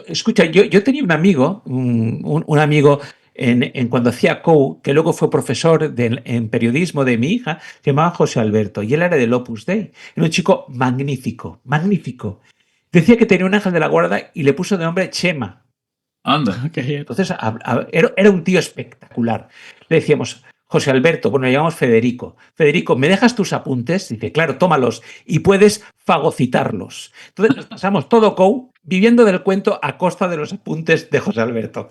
C: Escucha, yo tenía un amigo, un amigo en cuando hacía COU, que luego fue profesor en periodismo de mi hija, se llamaba José Alberto, y él era del Opus Dei. Era un chico magnífico, magnífico. Decía que tenía un ángel de la guarda y le puso de nombre Chema.
D: Anda.
B: Okay.
C: Entonces, era un tío espectacular. Le decíamos, José Alberto, bueno, le llamamos Federico. Federico, ¿me dejas tus apuntes? Dice, claro, tómalos y puedes fagocitarlos. Entonces nos pasamos todo COU viviendo del cuento a costa de los apuntes de José Alberto,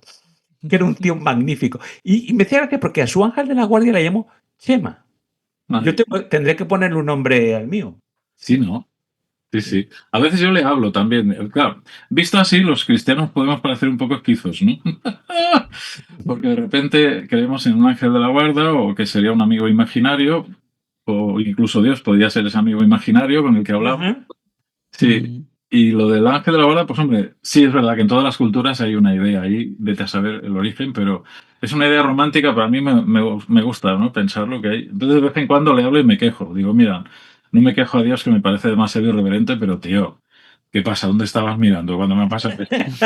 C: que era un tío magnífico. Y me decía que porque a su ángel de la guardia le llamo Chema. Yo tendré que ponerle un nombre al mío.
D: Sí, ¿no? Sí, sí. A veces yo le hablo también. Claro, visto así, los cristianos podemos parecer un poco esquizos, ¿no? Porque de repente creemos en un ángel de la guarda o que sería un amigo imaginario, o incluso Dios podría ser ese amigo imaginario con el que hablamos.
C: Ajá.
D: Sí. Y lo del ángel de la guarda, pues hombre, sí es verdad que en todas las culturas hay una idea ahí, vete a saber el origen, pero es una idea romántica, para mí me gusta, ¿no? Pensar lo que hay. Entonces de vez en cuando le hablo y me quejo. Digo, mira, no me quejo a Dios que me parece demasiado irreverente, pero tío, ¿qué pasa? ¿Dónde estabas mirando cuando me pasas esto?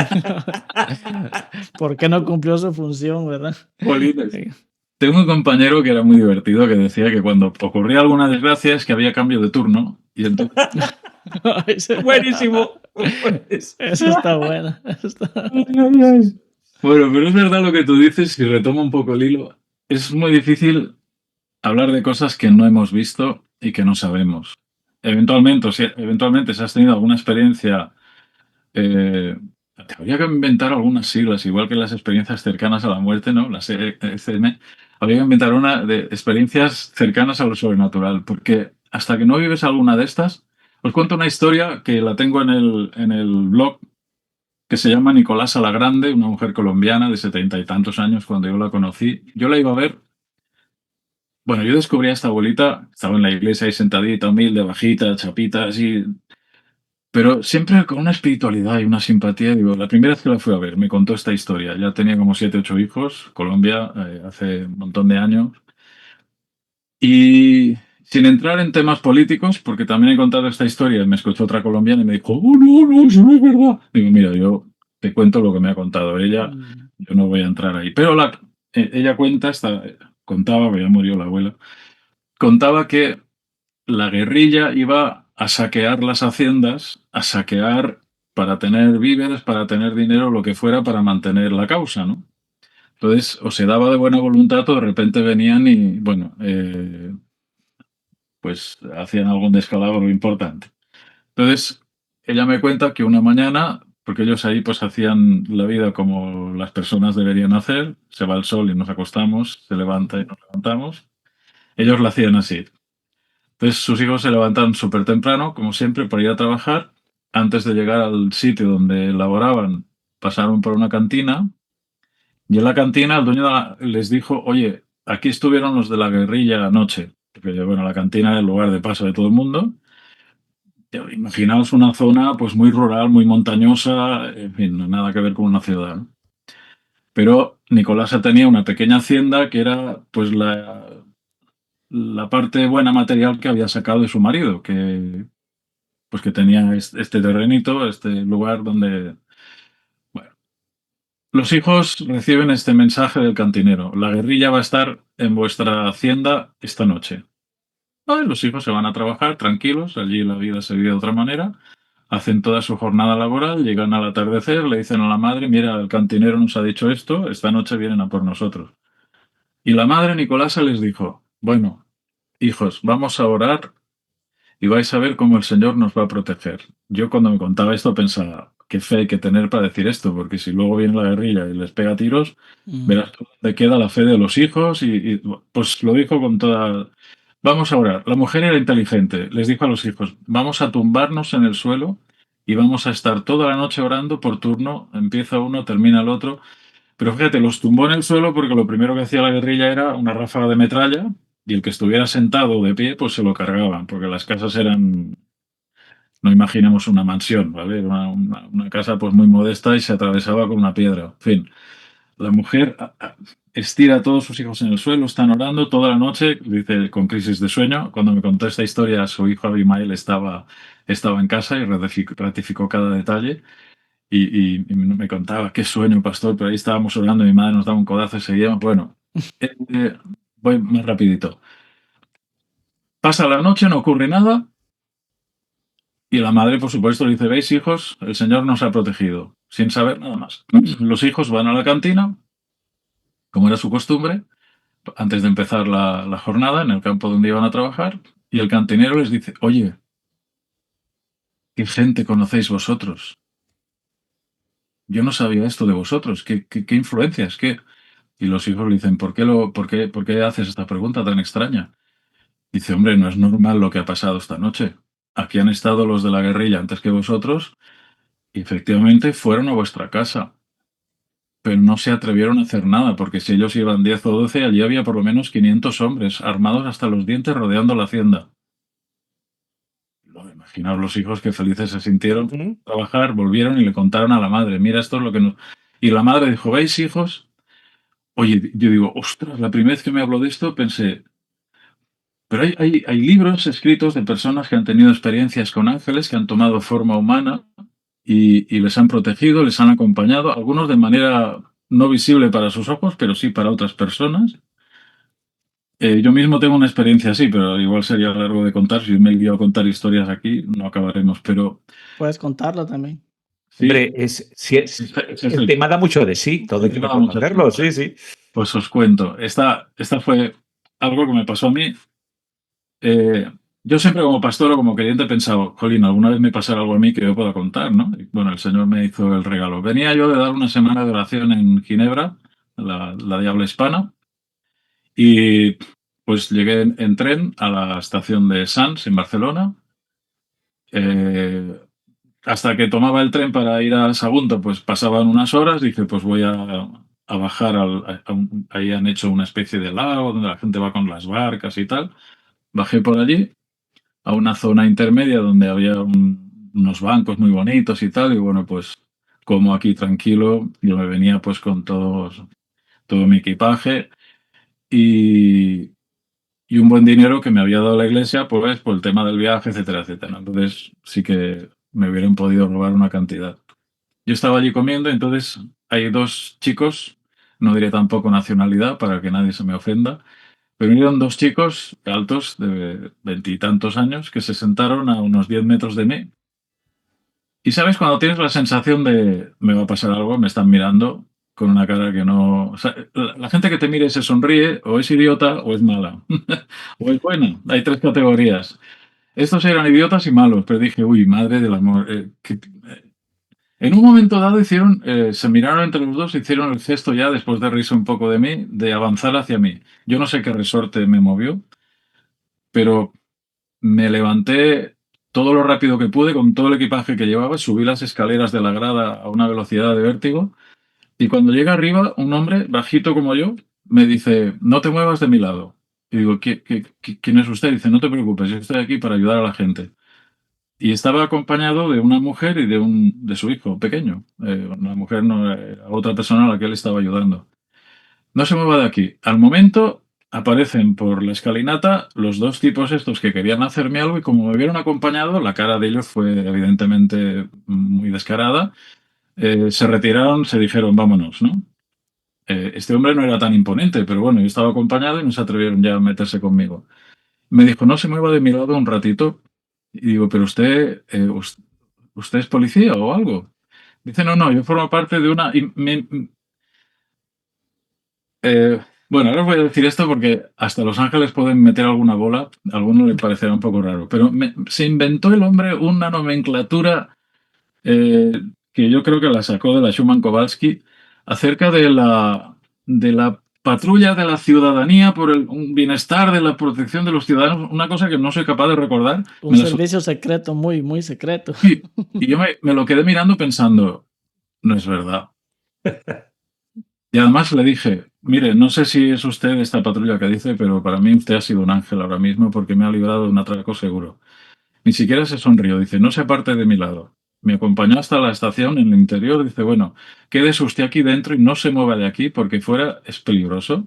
B: ¿Por qué no cumplió su función, verdad?
D: Jolines. Tengo un compañero que era muy divertido que decía que cuando ocurría alguna desgracia es que había cambio de turno y entonces
C: Buenísimo.
B: Eso está bueno.
D: Bueno, pero es verdad lo que tú dices, y retomo un poco el hilo. Es muy difícil hablar de cosas que no hemos visto y que no sabemos. Eventualmente, si has tenido alguna experiencia, te habría que inventar algunas siglas, igual que las experiencias cercanas a la muerte, ¿no? Las ECM. Habría que inventar una de experiencias cercanas a lo sobrenatural, porque hasta que no vives alguna de estas, os cuento una historia que la tengo en el blog, que se llama Nicolasa la Grande, una mujer colombiana de 70 y tantos años cuando yo la conocí. Yo la iba a ver. Bueno, yo descubrí a esta abuelita, estaba en la iglesia ahí sentadita, humilde, bajita, chapita, así, pero siempre con una espiritualidad y una simpatía. Digo, la primera vez que la fui a ver, me contó esta historia. Ya tenía como 7, 8 hijos, Colombia, hace un montón de años. Y sin entrar en temas políticos, porque también he contado esta historia, me escuchó otra colombiana y me dijo, oh, no, no, eso no es verdad. Digo, mira, yo te cuento lo que me ha contado ella, yo no voy a entrar ahí. Pero ella contaba, que ya murió la abuela, contaba que la guerrilla iba a saquear las haciendas, a saquear para tener víveres, para tener dinero, lo que fuera, para mantener la causa, ¿no? Entonces, o se daba de buena voluntad o de repente venían y, bueno, pues hacían algún descalabro importante. Entonces, ella me cuenta que una mañana, porque ellos ahí pues hacían la vida como las personas deberían hacer, se va el sol y nos acostamos, se levanta y nos levantamos, ellos lo hacían así. Entonces sus hijos se levantaron súper temprano, como siempre, para ir a trabajar. Antes de llegar al sitio donde laboraban, pasaron por una cantina y en la cantina el dueño les dijo, oye, aquí estuvieron los de la guerrilla anoche, porque bueno, la cantina era el lugar de paso de todo el mundo. Imaginaos una zona pues muy rural, muy montañosa, en fin, nada que ver con una ciudad, ¿no? Pero Nicolasa tenía una pequeña hacienda que era pues la parte buena material que había sacado de su marido, que tenía este terrenito, este lugar donde, bueno. Los hijos reciben este mensaje del cantinero. La guerrilla va a estar en vuestra hacienda esta noche. Vale, los hijos se van a trabajar tranquilos, allí la vida se vive de otra manera, hacen toda su jornada laboral, llegan al atardecer, le dicen a la madre, mira, el cantinero nos ha dicho esto, esta noche vienen a por nosotros. Y la madre Nicolasa les dijo, bueno, hijos, vamos a orar y vais a ver cómo el Señor nos va a proteger. Yo cuando me contaba esto pensaba, qué fe hay que tener para decir esto, porque si luego viene la guerrilla y les pega tiros, verás tú dónde queda la fe de los hijos pues lo dijo con toda... Vamos a orar. La mujer era inteligente, les dijo a los hijos, vamos a tumbarnos en el suelo y vamos a estar toda la noche orando por turno, empieza uno, termina el otro. Pero fíjate, los tumbó en el suelo porque lo primero que hacía la guerrilla era una ráfaga de metralla y el que estuviera sentado o de pie, pues se lo cargaban, porque las casas eran, no imaginemos una mansión, ¿vale? Era una casa pues muy modesta y se atravesaba con una piedra. En fin, la mujer estira a todos sus hijos en el suelo, están orando toda la noche, dice con crisis de sueño. Cuando me contó esta historia, su hijo Abimael estaba en casa y ratificó cada detalle. Y me contaba, qué sueño, pastor, pero ahí estábamos orando, mi madre nos daba un codazo y seguíamos. Bueno, voy más rapidito. Pasa la noche, no ocurre nada, y la madre, por supuesto, le dice, veis, hijos, el Señor nos ha protegido, sin saber nada más. Los hijos van a la cantina, como era su costumbre, antes de empezar la jornada, en el campo donde iban a trabajar, y el cantinero les dice, oye, ¿qué gente conocéis vosotros? Yo no sabía esto de vosotros, ¿qué influencias? Y los hijos le dicen, ¿por qué haces esta pregunta tan extraña? Dice, hombre, no es normal lo que ha pasado esta noche. Aquí han estado los de la guerrilla antes que vosotros y efectivamente fueron a vuestra casa, pero no se atrevieron a hacer nada, porque si ellos iban 10 o 12, allí había por lo menos 500 hombres, armados hasta los dientes, rodeando la hacienda. Imaginaos los hijos que felices se sintieron trabajar, volvieron y le contaron a la madre, mira, esto es lo que nos... Y la madre dijo, ¿veis, hijos? Oye, yo digo, ostras, la primera vez que me habló de esto pensé, pero hay libros escritos de personas que han tenido experiencias con ángeles, que han tomado forma humana y les han protegido, les han acompañado, algunos de manera no visible para sus ojos, pero sí para otras personas. Yo mismo tengo una experiencia así, pero igual sería largo de contar. Si me he ido a contar historias aquí, no acabaremos, pero...
B: Puedes contarlo también.
D: Sí,
C: Hombre, el tema da mucho de sí, todo hay que reconocerlo, sí, sí.
D: Pues os cuento, esta fue algo que me pasó a mí. Yo siempre como pastor o como creyente he pensado, jolín, alguna vez me pasará algo a mí que yo pueda contar, ¿no? Y bueno, el Señor me hizo el regalo. Venía yo de dar una semana de oración en Ginebra, la de habla hispana, y pues llegué en tren a la estación de Sants, en Barcelona. Hasta que tomaba el tren para ir a Sagunto, pues pasaban unas horas, dije, pues voy a bajar, ahí han hecho una especie de lago donde la gente va con las barcas y tal. Bajé por allí a una zona intermedia donde había unos bancos muy bonitos y tal, y bueno, pues como aquí tranquilo, yo me venía pues con todo mi equipaje y un buen dinero que me había dado la iglesia pues por el tema del viaje, etcétera, etcétera. Entonces sí que me hubieran podido robar una cantidad. Yo estaba allí comiendo, entonces hay dos chicos, no diré tampoco nacionalidad para que nadie se me ofenda, pero vinieron dos chicos altos de 20 y tantos años que se sentaron a unos 10 metros de mí. Y sabes, cuando tienes la sensación de me va a pasar algo, me están mirando con una cara que no... O sea, la gente que te mire se sonríe, o es idiota o es mala. O es buena. Hay tres categorías. Estos eran idiotas y malos, pero dije, uy, madre del amor. En un momento dado se miraron entre los dos, hicieron el gesto ya, después de reírse un poco de mí, de avanzar hacia mí. Yo no sé qué resorte me movió, pero me levanté todo lo rápido que pude con todo el equipaje que llevaba, subí las escaleras de la grada a una velocidad de vértigo y cuando llega arriba, un hombre bajito como yo me dice, no te muevas de mi lado. Y digo, ¿quién es usted? Dice, no te preocupes, yo estoy aquí para ayudar a la gente. Y estaba acompañado de una mujer y de su hijo pequeño. Una mujer, no, otra persona a la que él estaba ayudando. No se mueva de aquí. Al momento aparecen por la escalinata los dos tipos estos que querían hacerme algo y como me vieron acompañado, la cara de ellos fue evidentemente muy descarada. se retiraron, se dijeron, vámonos, ¿no? Este hombre no era tan imponente, pero bueno, yo estaba acompañado y no se atrevieron ya a meterse conmigo. Me dijo, no se mueva de mi lado un ratito. Y digo, pero usted es policía o algo. Dice, no, no, yo formo parte de una... bueno, ahora os voy a decir esto porque hasta Los Ángeles pueden meter alguna bola, a alguno le parecerá un poco raro, pero se inventó el hombre una nomenclatura eh, que yo creo que la sacó de la Schumann Kowalski acerca de la patrulla de la ciudadanía por el un bienestar de la protección de los ciudadanos, una cosa que no soy capaz de recordar.
B: Un servicio secreto, muy, muy secreto.
D: Y yo me lo quedé mirando pensando, no es verdad. Y además le dije, mire, no sé si es usted esta patrulla que dice, pero para mí usted ha sido un ángel ahora mismo porque me ha librado de un atraco seguro. Ni siquiera se sonrió, dice, no se aparte de mi lado. Me acompañó hasta la estación en el interior, dice, bueno, quédese usted aquí dentro y no se mueva de aquí porque fuera es peligroso.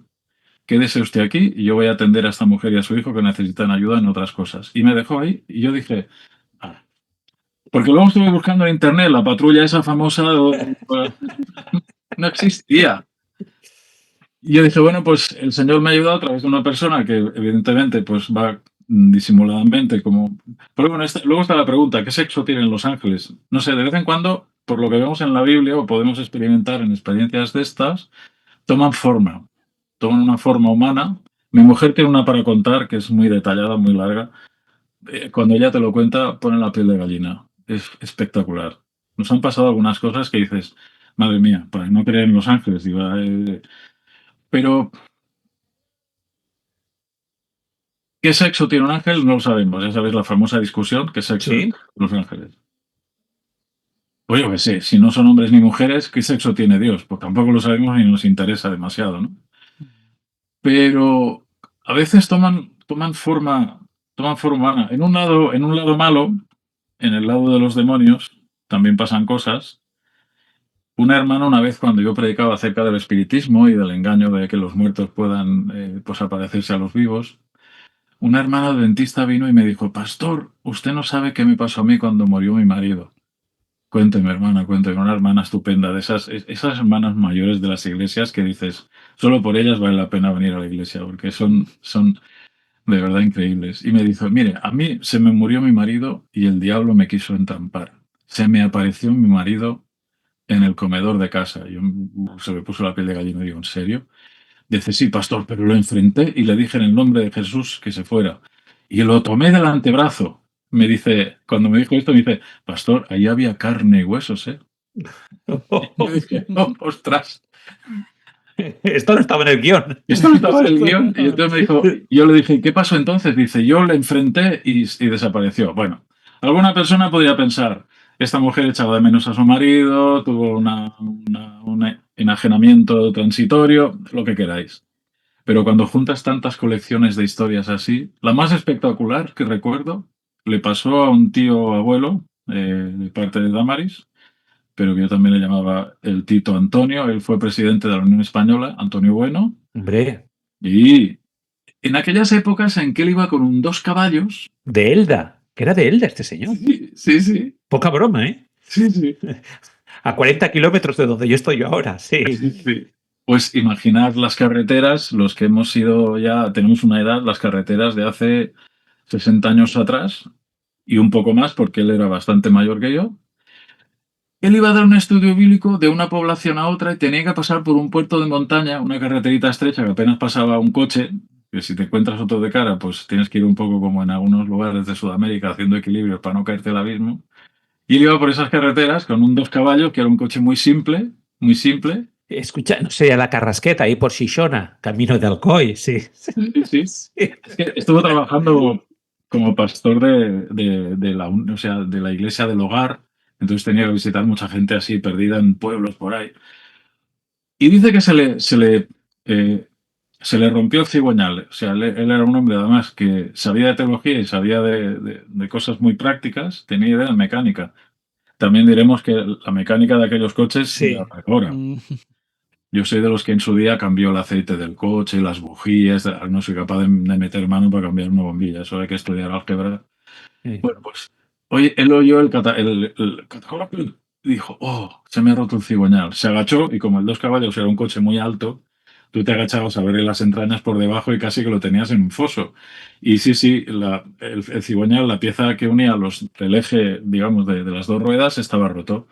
D: Quédese usted aquí y yo voy a atender a esta mujer y a su hijo que necesitan ayuda en otras cosas. Y me dejó ahí y yo dije, ah. Porque luego estuve buscando en internet la patrulla esa famosa, no existía. Y yo dije, bueno, pues el Señor me ha ayudado a través de una persona que evidentemente pues va disimuladamente como... Pero bueno, luego está la pregunta, ¿qué sexo tienen los ángeles? No sé, de vez en cuando, por lo que vemos en la Biblia o podemos experimentar en experiencias de estas, toman una forma humana. Mi mujer tiene una para contar que es muy detallada, muy larga. Cuando ella te lo cuenta, pone la piel de gallina. Es espectacular. Nos han pasado algunas cosas que dices, madre mía, para no creer en los ángeles, digo, pero ¿qué sexo tiene un ángel? No lo sabemos. Ya sabéis la famosa discusión, ¿qué sexo
C: Sí.
D: tienen los ángeles? Pues yo qué sé, si no son hombres ni mujeres, ¿qué sexo tiene Dios? Pues tampoco lo sabemos ni nos interesa demasiado, ¿no? Pero a veces toman forma humana. En un lado malo, en el lado de los demonios, también pasan cosas. Una hermana una vez cuando yo predicaba acerca del espiritismo y del engaño de que los muertos puedan pues aparecerse a los vivos, una hermana dentista vino y me dijo, pastor, usted no sabe qué me pasó a mí cuando murió mi marido. Cuénteme, hermana, cuénteme. Una hermana estupenda, de esas hermanas mayores de las iglesias que dices, solo por ellas vale la pena venir a la iglesia, porque son de verdad increíbles. Y me dijo, mire, a mí se me murió mi marido y el diablo me quiso entrampar. Se me apareció mi marido en el comedor de casa. Se me puso la piel de gallina y digo, ¿en serio? Dice, sí, pastor, pero lo enfrenté y le dije en el nombre de Jesús que se fuera. Y lo tomé del antebrazo. Me dice, cuando me dijo esto, me dice, pastor, ahí había carne y huesos, ¿eh? Yo dije, oh, ostras.
C: Esto no estaba en el guión.
D: Esto no estaba en el guión. Y entonces me dijo, yo le dije, ¿qué pasó entonces? Dice, yo le enfrenté y desapareció. Bueno, alguna persona podría pensar, esta mujer echaba de menos a su marido, tuvo un enajenamiento transitorio, lo que queráis. Pero cuando juntas tantas colecciones de historias así, la más espectacular que recuerdo le pasó a un tío abuelo de parte de Damaris, pero que yo también le llamaba el Tito Antonio. Él fue presidente de la Unión Española, Antonio Bueno.
C: Hombre,
D: Y en aquellas épocas en que él iba con un 2 caballos.
C: de Elda, que era de Elda este señor.
D: Sí, sí, sí.
C: Poca broma, ¿eh?
D: Sí, sí.
C: A 40 kilómetros de donde yo estoy ahora, sí.
D: Sí. Pues imaginad las carreteras, los que hemos sido ya, tenemos una edad, las carreteras de hace 60 años atrás y un poco más, porque él era bastante mayor que yo. Él iba a dar un estudio bíblico de una población a otra y tenía que pasar por un puerto de montaña, una carreterita estrecha que apenas pasaba un coche, que si te encuentras otro de cara, pues tienes que ir un poco como en algunos lugares de Sudamérica haciendo equilibrios para no caerte al abismo. Y él iba por esas carreteras con un 2 caballos, que era un coche muy simple, muy simple.
C: Escucha, no sé, a la Carrasqueta, ahí por Xixona, camino de Alcoy, sí.
D: Sí. Es que estuvo trabajando como pastor de la iglesia del hogar, entonces tenía que visitar mucha gente así perdida en pueblos por ahí. Y dice que se le rompió el cigüeñal. O sea, él era un hombre además que sabía de teología y sabía de cosas muy prácticas, tenía idea de mecánica. También diremos que la mecánica de aquellos coches
C: Sí.
D: era ahora. Yo soy de los que en su día cambió el aceite del coche, las bujías, no soy capaz de meter mano para cambiar una bombilla, eso hay que estudiar álgebra.
C: Sí.
D: Bueno, pues él oyó el y dijo, oh, se me ha roto el cigüeñal. Se agachó y como el Dos Caballos era un coche muy alto, tú te agachabas a ver las entrañas por debajo y casi que lo tenías en un foso. Y sí, sí, el cigüeñal, la pieza que unía el eje, digamos, de las dos ruedas, estaba roto.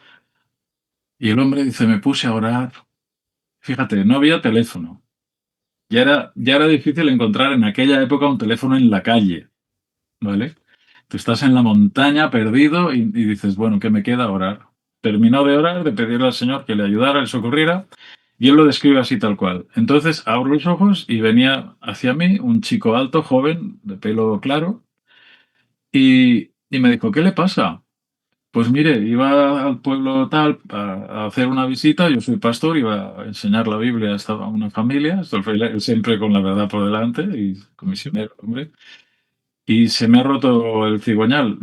D: Y el hombre dice, me puse a orar. Fíjate, no había teléfono. Ya era difícil encontrar en aquella época un teléfono en la calle, ¿vale? Tú estás en la montaña perdido y dices, bueno, ¿qué me queda? Orar. Terminó de orar, de pedirle al Señor que le ayudara, le socorriera, y él lo describe así tal cual. Entonces abro los ojos y venía hacia mí un chico alto, joven, de pelo claro, y me dijo, ¿qué le pasa? Pues mire, iba al pueblo tal a hacer una visita, yo soy pastor, iba a enseñar la Biblia a una familia, él siempre con la verdad por delante y con misionero, hombre, y se me ha roto el cigüeñal,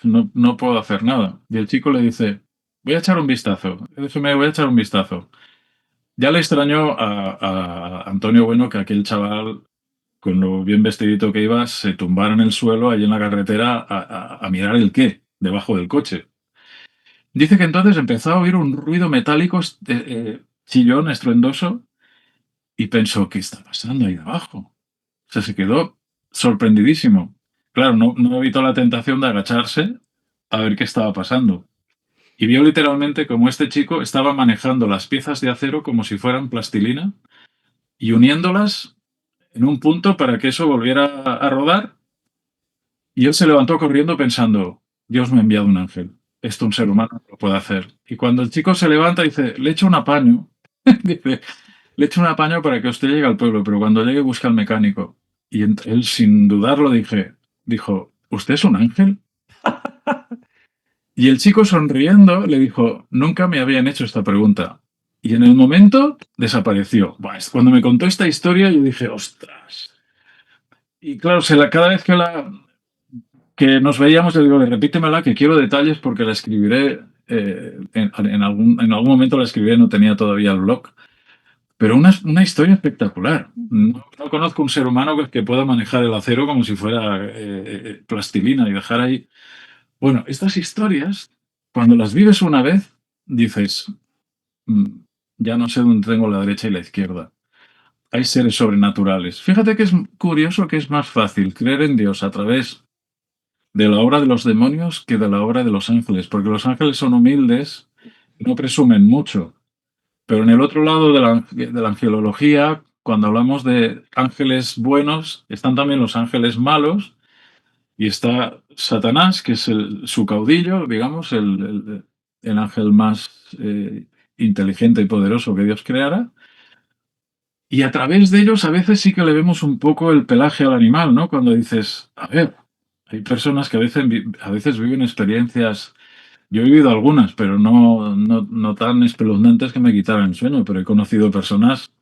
D: no puedo hacer nada. Y el chico le dice, voy a echar un vistazo, déjeme, voy a echar un vistazo. Ya le extrañó a Antonio Bueno que aquel chaval, con lo bien vestidito que iba, se tumbara en el suelo allí en la carretera a mirar el qué, debajo del coche. Dice que entonces empezó a oír un ruido metálico, chillón, estruendoso, y pensó, ¿qué está pasando ahí abajo? O sea, se quedó sorprendidísimo. Claro, no evitó la tentación de agacharse a ver qué estaba pasando. Y vio literalmente como este chico estaba manejando las piezas de acero como si fueran plastilina y uniéndolas en un punto para que eso volviera a rodar. Y él se levantó corriendo pensando, Dios me ha enviado un ángel. Esto un ser humano no lo puede hacer. Y cuando el chico se levanta dice, le echo un apaño. Dice, le echo un apaño para que usted llegue al pueblo, pero cuando llegue busca al mecánico. Y él sin dudarlo dijo, ¿usted es un ángel? Y el chico sonriendo le dijo, nunca me habían hecho esta pregunta. Y en el momento desapareció. Buah, cuando me contó esta historia yo dije, ostras. Y claro, cada vez que nos veíamos, le digo, repítemela, que quiero detalles porque la escribiré, en algún momento la escribiré, no tenía todavía el blog. Pero una historia espectacular. No conozco un ser humano que pueda manejar el acero como si fuera plastilina y dejar ahí. Bueno, estas historias, cuando las vives una vez, dices, "Mm, ya no sé dónde tengo la derecha y la izquierda. Hay seres sobrenaturales. Fíjate que es curioso que es más fácil creer en Dios a través de la obra de los demonios que de la obra de los ángeles, porque los ángeles son humildes, no presumen mucho. Pero en el otro lado de la angelología, cuando hablamos de ángeles buenos, están también los ángeles malos y está Satanás, que es su caudillo, digamos, el ángel más inteligente y poderoso que Dios creara. Y a través de ellos a veces sí que le vemos un poco el pelaje al animal, ¿no? Cuando dices, a ver, hay personas que a veces viven experiencias. Yo he vivido algunas, pero no tan espeluznantes que me quitaran el sueño, pero he conocido personas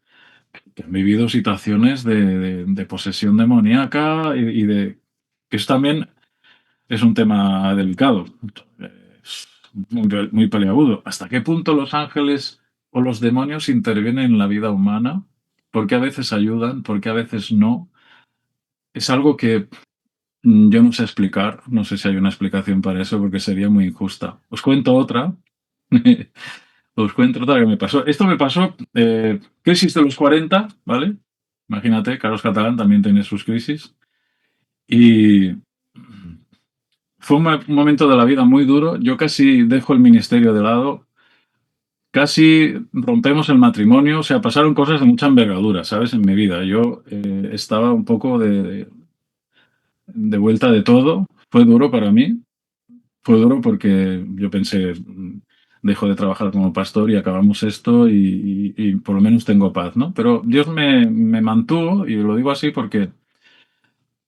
D: que han vivido situaciones de posesión demoníaca y que eso también es un tema delicado, es muy peliagudo. ¿Hasta qué punto los ángeles o los demonios intervienen en la vida humana? ¿Por qué a veces ayudan? ¿Por qué a veces no? Es algo que yo no sé explicar, no sé si hay una explicación para eso porque sería muy injusta. Os cuento otra. Os cuento otra que me pasó. Esto me pasó, crisis de los 40, ¿vale? Imagínate, Carlos Catalán también tiene sus crisis. Y fue un momento de la vida muy duro. Yo casi dejo el ministerio de lado, casi rompemos el matrimonio. O sea, pasaron cosas de mucha envergadura, ¿sabes? En mi vida. Yo estaba un poco de vuelta de todo. Fue duro para mí. Fue duro porque yo pensé, dejo de trabajar como pastor y acabamos esto y por lo menos tengo paz, ¿no? Pero Dios me mantuvo, y lo digo así porque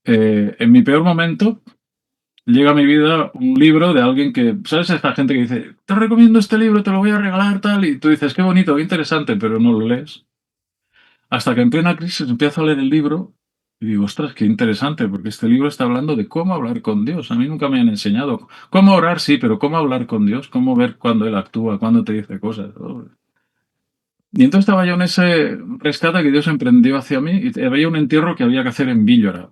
D: en mi peor momento llega a mi vida un libro de alguien que, ¿sabes? Esta gente que dice, te recomiendo este libro, te lo voy a regalar, tal, y tú dices, qué bonito, qué interesante, pero no lo lees. Hasta que en plena crisis empiezo a leer el libro y digo, ostras, qué interesante, porque este libro está hablando de cómo hablar con Dios. A mí nunca me han enseñado. Cómo orar, sí, pero cómo hablar con Dios, cómo ver cuando Él actúa, cuando te dice cosas. Y entonces estaba yo en ese rescate que Dios emprendió hacia mí y había un entierro que había que hacer en Villora.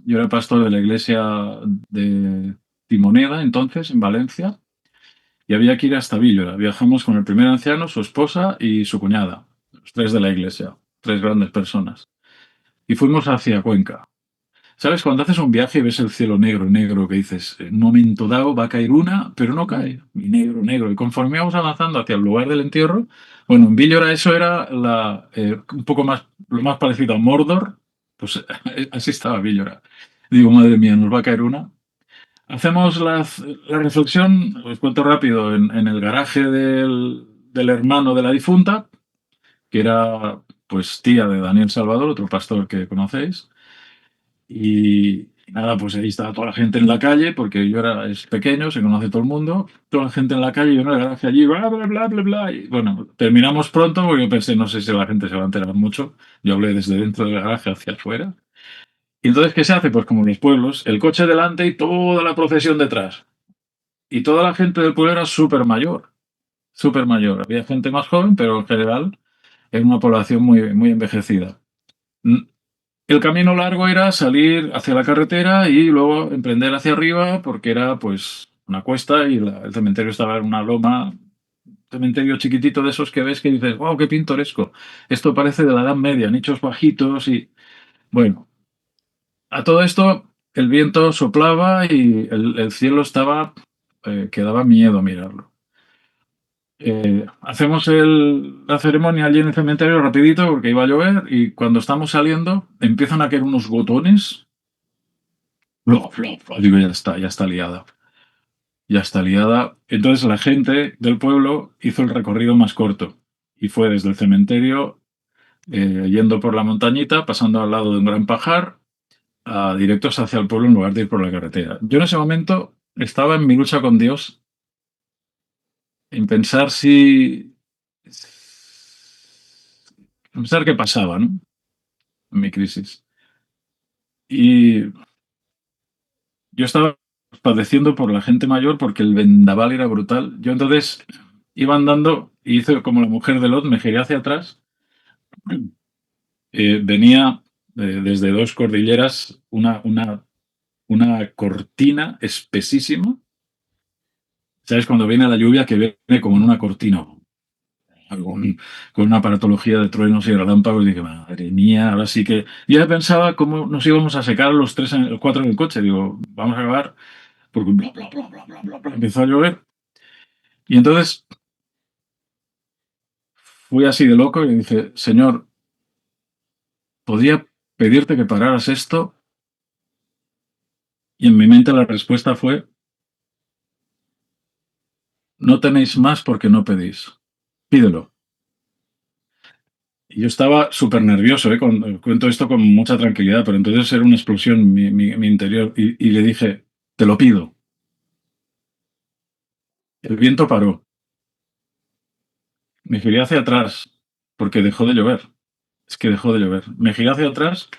D: Yo era pastor de la iglesia de Timoneda, entonces, en Valencia. y había que ir hasta Víllora. Viajamos con el primer anciano, su esposa y su cuñada, los tres de la iglesia, tres grandes personas. Y fuimos hacia Cuenca. ¿Sabes? Cuando haces un viaje y ves el cielo negro, negro, que dices, en un momento dado va a caer una, pero no cae. Y negro, negro. Y conforme íbamos avanzando hacia el lugar del entierro, bueno, en Víllora eso era un poco más, lo más parecido a Mordor, pues así estaba Víllora. Digo, madre mía, nos va a caer una. Hacemos la reflexión, os cuento rápido, en el garaje del hermano de la difunta, que era pues tía de Daniel Salvador, otro pastor que conocéis. Y nada, pues ahí estaba toda la gente en la calle, porque es pequeño, se conoce todo el mundo, toda la gente en la calle, yo en el garaje allí, bla, bla, bla, bla, bla. Y bueno, terminamos pronto porque yo pensé, no sé si la gente se va a enterar mucho. Yo hablé desde dentro del garaje hacia afuera. Y entonces, ¿qué se hace? Pues como en los pueblos, el coche delante y toda la procesión detrás. Y toda la gente del pueblo era súper mayor, súper mayor. Había gente más joven, pero en general era una población muy, muy envejecida. El camino largo era salir hacia la carretera y luego emprender hacia arriba porque era pues una cuesta y el cementerio estaba en una loma, un cementerio chiquitito de esos que ves que dices, wow, qué pintoresco. Esto parece de la Edad Media, nichos bajitos y bueno, a todo esto el viento soplaba y el cielo estaba, que daba miedo mirarlo. Hacemos la ceremonia allí en el cementerio rapidito porque iba a llover y cuando estamos saliendo empiezan a caer unos gotones. Bla, bla, bla. Digo, ya está liada. Ya está liada. Entonces la gente del pueblo hizo el recorrido más corto y fue desde el cementerio, yendo por la montañita, pasando al lado de un gran pajar, directos hacia el pueblo en lugar de ir por la carretera. Yo en ese momento estaba en mi lucha con Dios, en pensar pensar qué pasaba, ¿no? En mi crisis. Y yo estaba padeciendo por la gente mayor porque el vendaval era brutal. Yo entonces iba andando y hice como la mujer de Lot, me giré hacia atrás. Venía desde dos cordilleras una cortina espesísima. ¿Sabes? Cuando viene la lluvia que viene como en una cortina, con una aparatología de truenos y relámpagos, y dije, madre mía, ahora sí que... Yo ya pensaba cómo nos íbamos a secar los cuatro en el coche. Digo, vamos a acabar porque bla, bla, bla, bla, bla, bla, bla, empezó a llover. Y entonces fui así de loco y le dije, Señor, ¿podría pedirte que pararas esto? Y en mi mente la respuesta fue, no tenéis más porque no pedís. Pídelo. Y yo estaba súper nervioso, cuento esto con mucha tranquilidad, pero entonces era una explosión en mi interior y le dije, te lo pido. El viento paró. Me giré hacia atrás porque dejó de llover. Es que dejó de llover. Me giré hacia atrás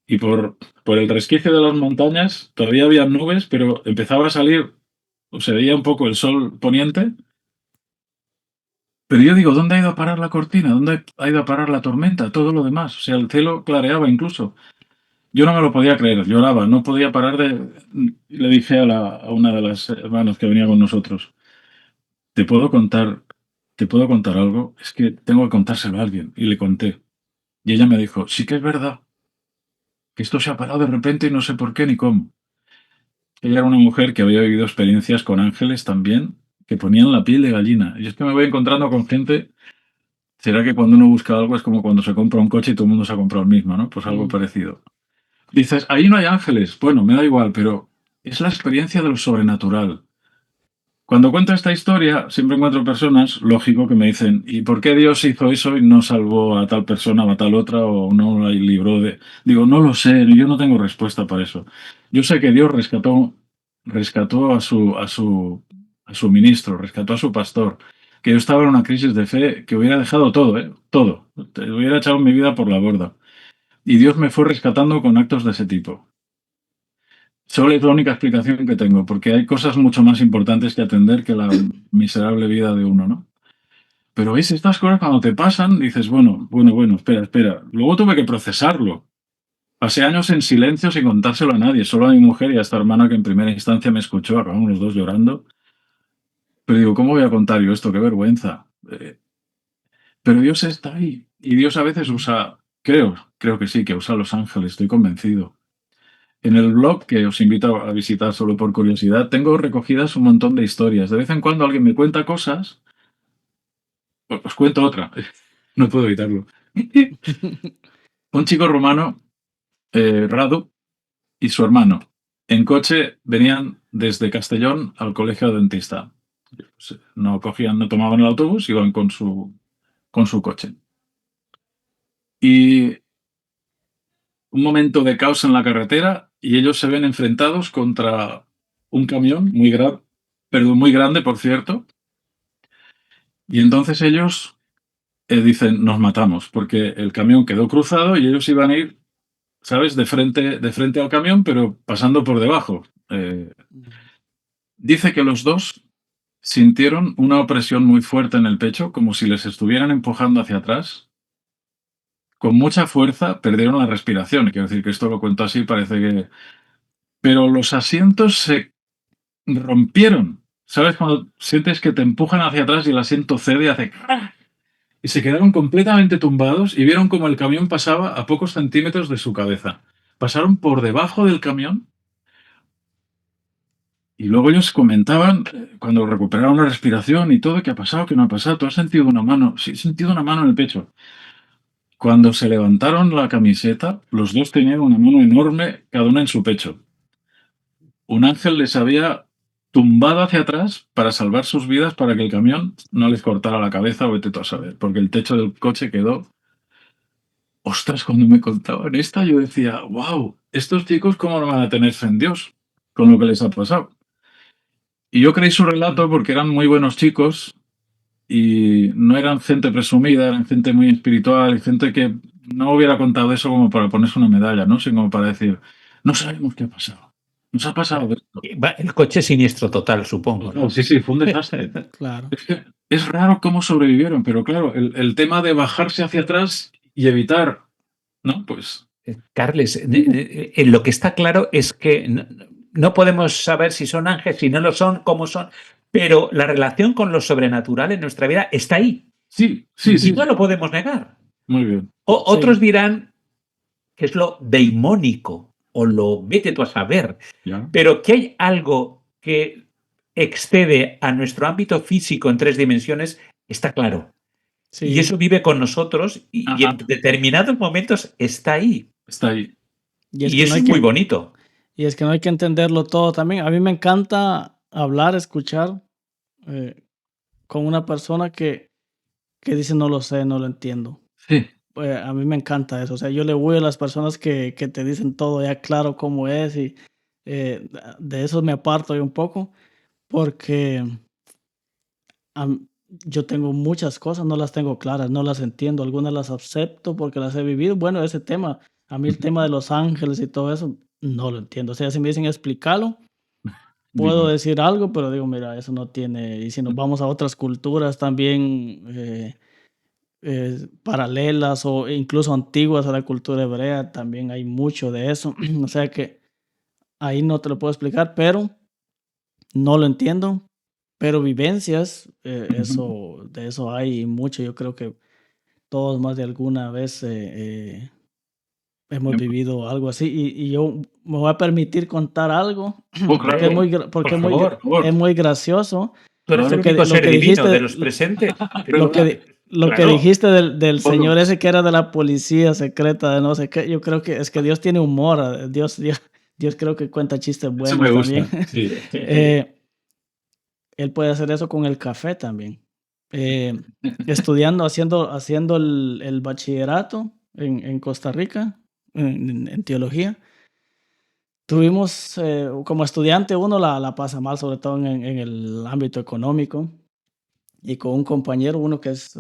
D: y por el resquicio de las montañas todavía había nubes, pero empezaba a salir, o se veía un poco el sol poniente. Pero yo digo, ¿dónde ha ido a parar la cortina? ¿Dónde ha ido a parar la tormenta? Todo lo demás. O sea, el cielo clareaba incluso. Yo no me lo podía creer, lloraba, no podía parar de... Le dije a una de las hermanas que venía con nosotros, ¿te puedo contar, te puedo contar algo? Es que tengo que contárselo a alguien. Y le conté. Y ella me dijo, sí que es verdad, que esto se ha parado de repente y no sé por qué ni cómo. Ella era una mujer que había vivido experiencias con ángeles también, que ponían la piel de gallina. Y es que me voy encontrando con gente... ¿Será que cuando uno busca algo es como cuando se compra un coche y todo el mundo se ha comprado el mismo, ¿no? Pues algo parecido. Dices, ahí no hay ángeles. Bueno, me da igual, pero es la experiencia de lo sobrenatural. Cuando cuento esta historia, siempre encuentro personas, lógico, que me dicen, ¿y por qué Dios hizo eso y no salvó a tal persona o a tal otra o no la libró de...? Digo, no lo sé, yo no tengo respuesta para eso. Yo sé que Dios rescató a su ministro, rescató a su pastor, que yo estaba en una crisis de fe que hubiera dejado todo, todo. Hubiera echado mi vida por la borda. Y Dios me fue rescatando con actos de ese tipo. Solo es la única explicación que tengo, porque hay cosas mucho más importantes que atender que la miserable vida de uno, ¿no? Pero veis, estas cosas cuando te pasan, dices, bueno, espera. Luego tuve que procesarlo. Pasé años en silencio sin contárselo a nadie, solo a mi mujer y a esta hermana que en primera instancia me escuchó, acabamos los dos llorando. Pero digo, ¿cómo voy a contar yo esto? ¡Qué vergüenza! Pero Dios está ahí. Y Dios a veces usa, creo que sí, que usa a los ángeles, estoy convencido. En el blog, que os invito a visitar solo por curiosidad, tengo recogidas un montón de historias. De vez en cuando alguien me cuenta cosas, os cuento otra. No puedo evitarlo. Un chico rumano, Radu, y su hermano, en coche venían desde Castellón al colegio dentista. No cogían, no tomaban el autobús, iban con su coche. Y un momento de caos en la carretera y ellos se ven enfrentados contra un camión muy grande, por cierto. Y entonces ellos dicen, nos matamos, porque el camión quedó cruzado y ellos iban a ir, ¿sabes?, de frente al camión, pero pasando por debajo. Dice que los dos sintieron una opresión muy fuerte en el pecho, como si les estuvieran empujando hacia atrás. Con mucha fuerza perdieron la respiración. Quiero decir que esto lo cuento así, parece que... Pero los asientos se rompieron. ¿Sabes? Cuando sientes que te empujan hacia atrás y el asiento cede y hace... Y se quedaron completamente tumbados y vieron como el camión pasaba a pocos centímetros de su cabeza. Pasaron por debajo del camión y luego ellos comentaban, cuando recuperaron la respiración y todo, ¿qué ha pasado? ¿Qué no ha pasado? ¿Tú has sentido una mano? Sí, he sentido una mano en el pecho. Cuando se levantaron la camiseta, los dos tenían una mano enorme, cada una en su pecho. Un ángel les había tumbado hacia atrás para salvar sus vidas, para que el camión no les cortara la cabeza, o vete tú a saber, porque el techo del coche quedó... Ostras, cuando me contaban esta, yo decía, wow, estos chicos cómo no van a tener fe en Dios con lo que les ha pasado. Y yo creí su relato porque eran muy buenos chicos y no eran gente presumida, eran gente muy espiritual y gente que no hubiera contado eso como para ponerse una medalla, ¿no? Sino como para decir, no sabemos qué ha pasado. Nos ha pasado esto.
C: El coche siniestro total, supongo, ¿no?
D: Sí, fue un desastre.
B: Claro.
D: Es que es raro cómo sobrevivieron, pero claro, el tema de bajarse hacia atrás y evitar, ¿no? Pues...
C: Carles, lo que está claro es que no podemos saber si son ángeles, si no lo son, cómo son, pero la relación con lo sobrenatural en nuestra vida está ahí.
D: Sí.
C: Y no lo podemos negar.
D: Muy bien.
C: Otros dirán que es lo deimónico o lo vete tú a saber,
D: ¿Ya?
C: pero que hay algo que excede a nuestro ámbito físico en 3 dimensiones, está claro.
B: Sí.
C: Y eso vive con nosotros y en determinados momentos está ahí.
D: Está ahí.
C: Y eso es muy bonito.
B: Y es que no hay que entenderlo todo también. A mí me encanta hablar, escuchar con una persona que dice no lo sé, no lo entiendo.
D: Sí.
B: Pues a mí me encanta eso. O sea, yo le voy a las personas que te dicen todo ya claro cómo es y de eso me aparto yo un poco porque yo tengo muchas cosas, no las tengo claras, no las entiendo. Algunas las acepto porque las he vivido. Bueno, ese tema, a mí el tema de los ángeles y todo eso, no lo entiendo. O sea, si me dicen explícalo, puedo decir algo, pero digo, mira, eso no tiene... Y si nos vamos a otras culturas también paralelas o incluso antiguas a la cultura hebrea, también hay mucho de eso. O sea que ahí no te lo puedo explicar, pero no lo entiendo. Pero vivencias, de eso hay mucho. Yo creo que todos más de alguna vez hemos vivido algo así. Y yo me voy a permitir contar algo porque es muy gracioso.
C: Tú eres el único ser divino de los presentes.
B: Lo que dijiste del señor ese que era de la policía secreta de no sé qué, yo creo que es que Dios tiene humor. Dios creo que cuenta chistes buenos. Eso me gusta. También. Sí. Él puede hacer eso con el café también. Estudiando, haciendo el bachillerato en Costa Rica, en teología. Tuvimos, como estudiante, uno la pasa mal, sobre todo en el ámbito económico. Y con un compañero, uno que es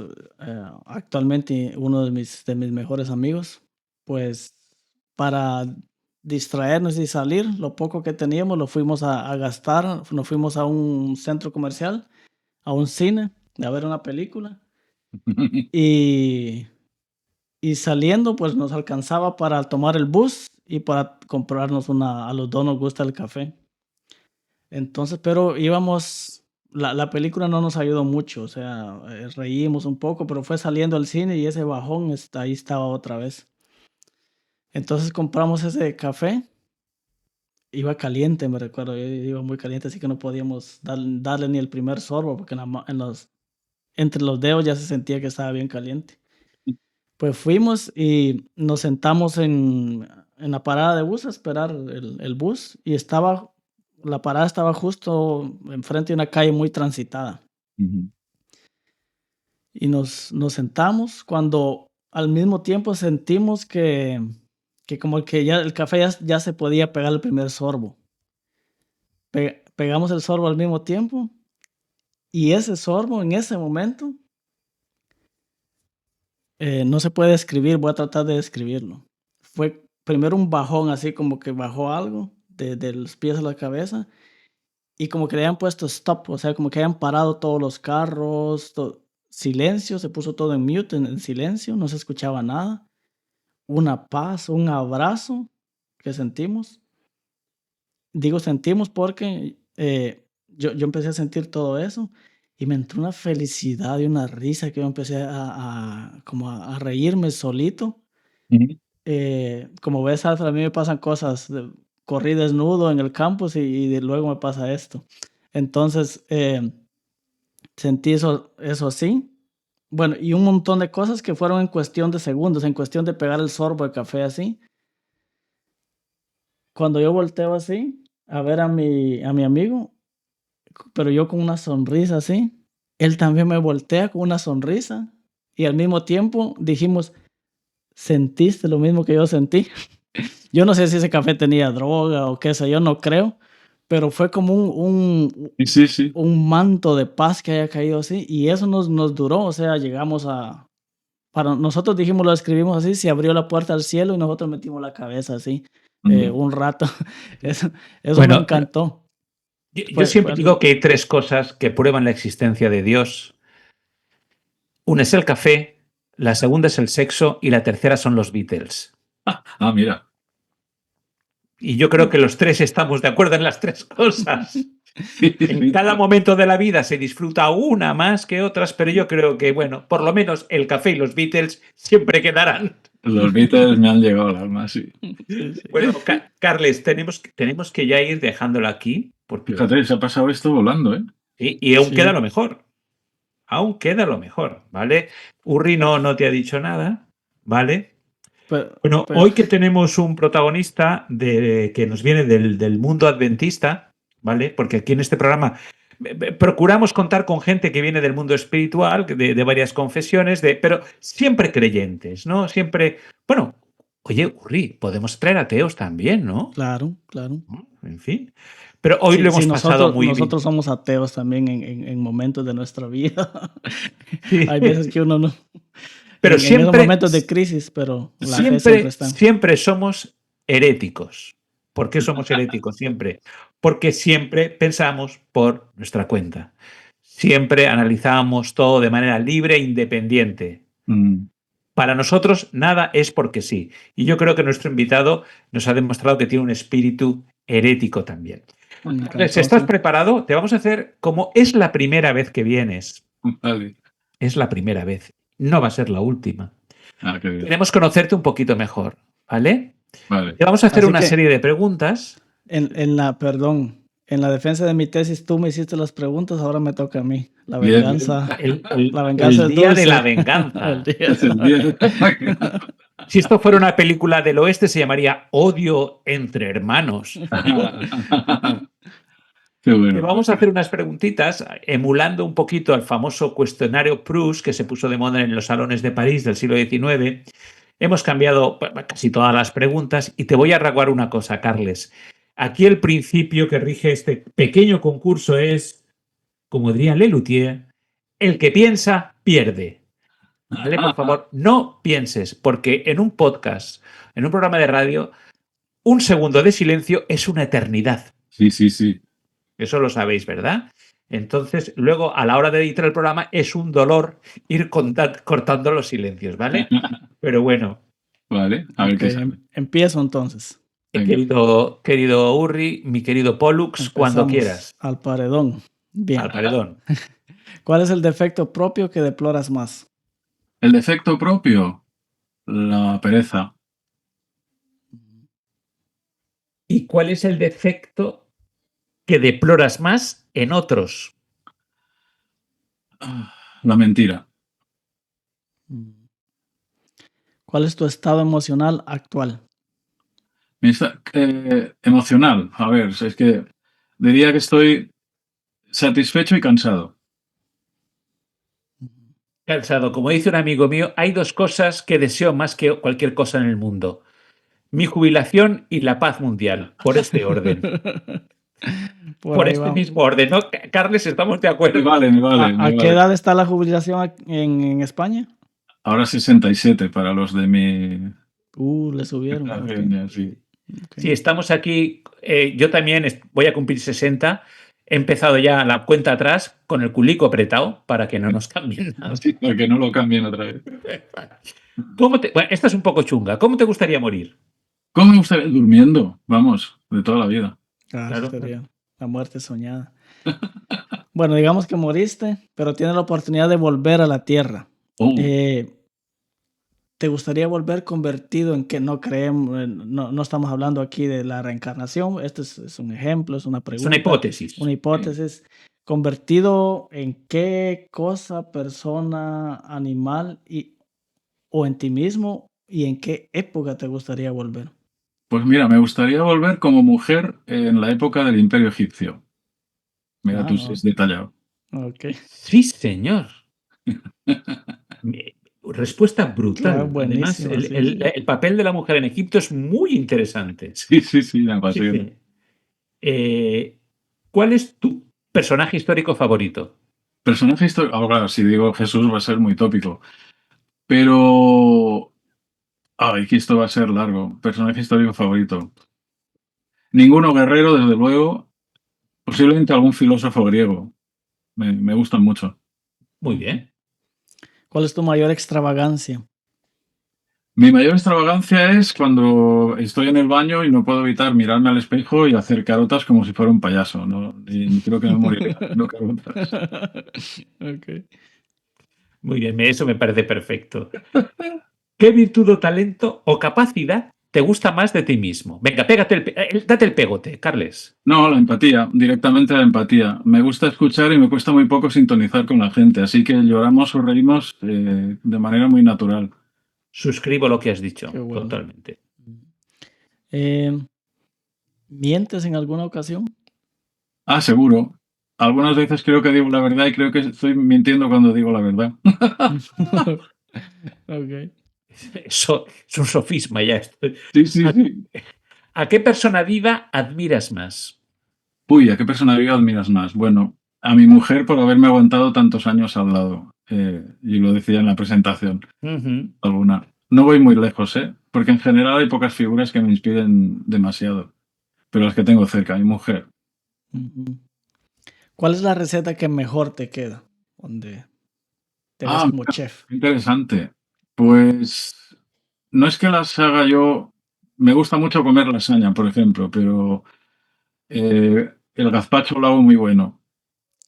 B: actualmente uno de mis mejores amigos, pues para distraernos y salir, lo poco que teníamos lo fuimos a gastar, nos fuimos a un centro comercial, a un cine, a ver una película. y saliendo, pues nos alcanzaba para tomar el bus y para comprarnos a los dos nos gusta el café. Entonces, pero íbamos la película no nos ayudó mucho, o sea, reímos un poco, pero fue saliendo al cine y ese bajón ahí estaba otra vez. Entonces compramos ese café, iba caliente, me recuerdo, iba muy caliente, así que no podíamos darle ni el primer sorbo, porque entre los dedos ya se sentía que estaba bien caliente. Pues fuimos y nos sentamos en la parada de bus a esperar el bus, y la parada estaba justo enfrente de una calle muy transitada. Y nos sentamos cuando al mismo tiempo sentimos que como que ya el café ya se podía pegar el primer sorbo. Pegamos el sorbo al mismo tiempo, y ese sorbo en ese momento no se puede describir, voy a tratar de describirlo. Fue primero un bajón, así como que bajó algo de los pies a la cabeza, y como que le habían puesto stop, o sea, como que habían parado todos los carros, silencio, se puso todo en mute, en silencio, no se escuchaba nada. Una paz, un abrazo que sentimos. Digo sentimos porque yo empecé a sentir todo eso, y me entró una felicidad y una risa que yo empecé como a reírme solito. Como ves, Alfred, a mí me pasan cosas. Corrí desnudo en el campus y luego me pasa esto. Entonces, sentí eso así. Bueno, y un montón de cosas que fueron en cuestión de segundos, en cuestión de pegar el sorbo de café así. Cuando yo volteo así a ver a mi amigo, pero yo con una sonrisa así, él también me voltea con una sonrisa, y al mismo tiempo dijimos: ¿sentiste lo mismo que yo sentí? Yo no sé si ese café tenía droga o qué sé yo, no creo, pero fue como
D: Sí.
B: un manto de paz que haya caído así, y eso nos duró, o sea, llegamos para nosotros dijimos, lo escribimos así, se abrió la puerta al cielo y nosotros metimos la cabeza así, un rato. Eso me
C: Bueno,
B: encantó.
C: yo siempre digo que hay 3 cosas que prueban la existencia de Dios. Una es el café, la segunda es el sexo y la tercera son los Beatles.
D: Ah, mira.
C: Y yo creo que los 3 estamos de acuerdo en las 3 cosas. En cada momento de la vida se disfruta una más que otras, pero yo creo que, bueno, por lo menos el café y los Beatles siempre quedarán.
D: Los Beatles me han llegado al alma, sí.
B: Sí.
C: Bueno, Carles, tenemos que ya ir dejándolo aquí. Porque,
D: fíjate, se ha pasado esto volando, ¿eh?
C: Y aún queda lo mejor. Aún queda lo mejor, ¿vale? Urri no te ha dicho nada, ¿vale? Bueno, hoy que tenemos un protagonista que nos viene del mundo adventista, ¿vale? Porque aquí en este programa procuramos contar con gente que viene del mundo espiritual, de varias confesiones, pero siempre creyentes, ¿no? Siempre, bueno, oye, Urri, podemos traer ateos también, ¿no?
B: Claro.
C: En fin. Pero hoy lo hemos pasado muy bien.
B: Nosotros somos ateos también en momentos de nuestra vida. Hay veces que uno no...
C: Pero
B: en
C: siempre,
B: esos momentos de crisis, pero la fe siempre está.
C: Siempre somos heréticos. ¿Por qué somos heréticos? Siempre. Porque siempre pensamos por nuestra cuenta. Siempre analizamos todo de manera libre e independiente. Para nosotros nada es porque sí. Y yo creo que nuestro invitado nos ha demostrado que tiene un espíritu herético también. ¿Estás preparado? Te vamos a hacer como es la primera vez que vienes.
D: Vale.
C: Es la primera vez. No va a ser la última.
D: Qué bien.
C: Queremos conocerte un poquito mejor, ¿vale?
D: Vale.
C: Te vamos a hacer una serie de preguntas.
B: En la defensa de mi tesis tú me hiciste las preguntas, ahora me toca a mí. La venganza. La venganza
C: el día de la venganza. Si esto fuera una película del oeste se llamaría Odio entre hermanos.
D: Qué bueno.
C: Te vamos a hacer unas preguntitas emulando un poquito al famoso cuestionario Proust que se puso de moda en los salones de París del siglo XIX. Hemos cambiado casi todas las preguntas y te voy a reguar una cosa, Carles. Aquí el principio que rige este pequeño concurso es, como diría Lelutier, el que piensa, pierde. ¿Vale? Por favor, no pienses, porque en un podcast, en un programa de radio, un segundo de silencio es una eternidad.
D: Sí.
C: Eso lo sabéis, ¿verdad? Entonces, luego, a la hora de editar el programa, es un dolor ir cortando los silencios, ¿vale? Pero bueno.
D: Vale, a ver qué sale.
B: Empiezo entonces.
C: Querido Urri, mi querido Pollux, cuando quieras.
B: Al paredón. Bien.
C: Al paredón.
B: ¿Cuál es el defecto propio que deploras más?
D: El defecto propio, la pereza.
C: ¿Y cuál es el defecto que deploras más en otros?
D: La mentira.
B: ¿Cuál es tu estado emocional actual?
D: Emocional. A ver, es que diría que estoy satisfecho y cansado.
C: Cansado. Como dice un amigo mío, hay dos cosas que deseo más que cualquier cosa en el mundo. Mi jubilación y la paz mundial. Por este orden. Por
B: ahí
C: este
B: vamos.
C: mismo orden, ¿no? Carles, estamos de acuerdo.
D: Me vale, me vale.
B: ¿A qué edad está la jubilación en España?
D: Ahora 67 para los de mi
B: Le subieron.
D: generación, sí.
B: Okay.
C: Sí, estamos aquí. Yo también voy a cumplir 60. He empezado ya la cuenta atrás con el culico apretado para que no nos cambien nada.
D: Sí, para que no lo cambien otra vez.
C: Bueno, esta es un poco chunga. ¿Cómo te gustaría morir?
D: ¿Cómo me gustaría? Durmiendo, vamos, de toda la vida.
B: Claro. Sería la muerte soñada. Bueno, digamos que moriste, pero tienes la oportunidad de volver a la Tierra. ¿Te gustaría volver convertido en que no creemos? No estamos hablando aquí de la reencarnación. Este es un ejemplo, es una pregunta.
C: Es una hipótesis.
B: Una hipótesis. Sí. ¿Convertido en qué cosa, persona, animal o en ti mismo? ¿Y en qué época te gustaría volver?
D: Pues mira, me gustaría volver como mujer en la época del Imperio Egipcio. Mira, tú sí es detallado.
B: Okay.
C: Sí, señor. Respuesta brutal. Además, el papel de la mujer en Egipto es muy interesante.
D: Sí, me apasiona.
C: ¿Cuál es tu personaje histórico favorito?
D: Personaje histórico. Ahora, si digo Jesús va a ser muy tópico. Pero. Ay, que esto va a ser largo. Personaje histórico favorito. Ninguno guerrero, desde luego. Posiblemente algún filósofo griego. Me gustan mucho.
C: Muy bien.
B: ¿Cuál es tu mayor extravagancia?
D: Mi mayor extravagancia es cuando estoy en el baño y no puedo evitar mirarme al espejo y hacer carotas como si fuera un payaso, ¿no? Y creo que me moriría haciendo carotas.
B: Okay.
C: Muy bien, eso me parece perfecto. ¿Qué virtud o talento o capacidad te gusta más de ti mismo? Venga, date el pegote, Carles.
D: No, la empatía, directamente la empatía. Me gusta escuchar y me cuesta muy poco sintonizar con la gente, así que lloramos o reímos de manera muy natural.
C: Suscribo lo que has dicho,
B: bueno.
C: Totalmente.
B: ¿Mientes en alguna ocasión?
D: Seguro. Algunas veces creo que digo la verdad y creo que estoy mintiendo cuando digo la verdad.
B: Okay.
C: Eso es un sofisma ya.
D: Sí.
C: ¿A qué persona viva admiras más?
D: Uy, ¿a qué persona viva admiras más? Bueno, a mi mujer por haberme aguantado tantos años al lado. Y lo decía en la presentación. Alguna. No voy muy lejos, porque en general hay pocas figuras que me inspiren demasiado. Pero las que tengo cerca, mi mujer.
B: ¿Cuál es la receta que mejor te queda? Donde te ves como chef.
D: Interesante. Pues no es que las haga yo. Me gusta mucho comer lasaña, por ejemplo, pero el gazpacho lo hago muy bueno.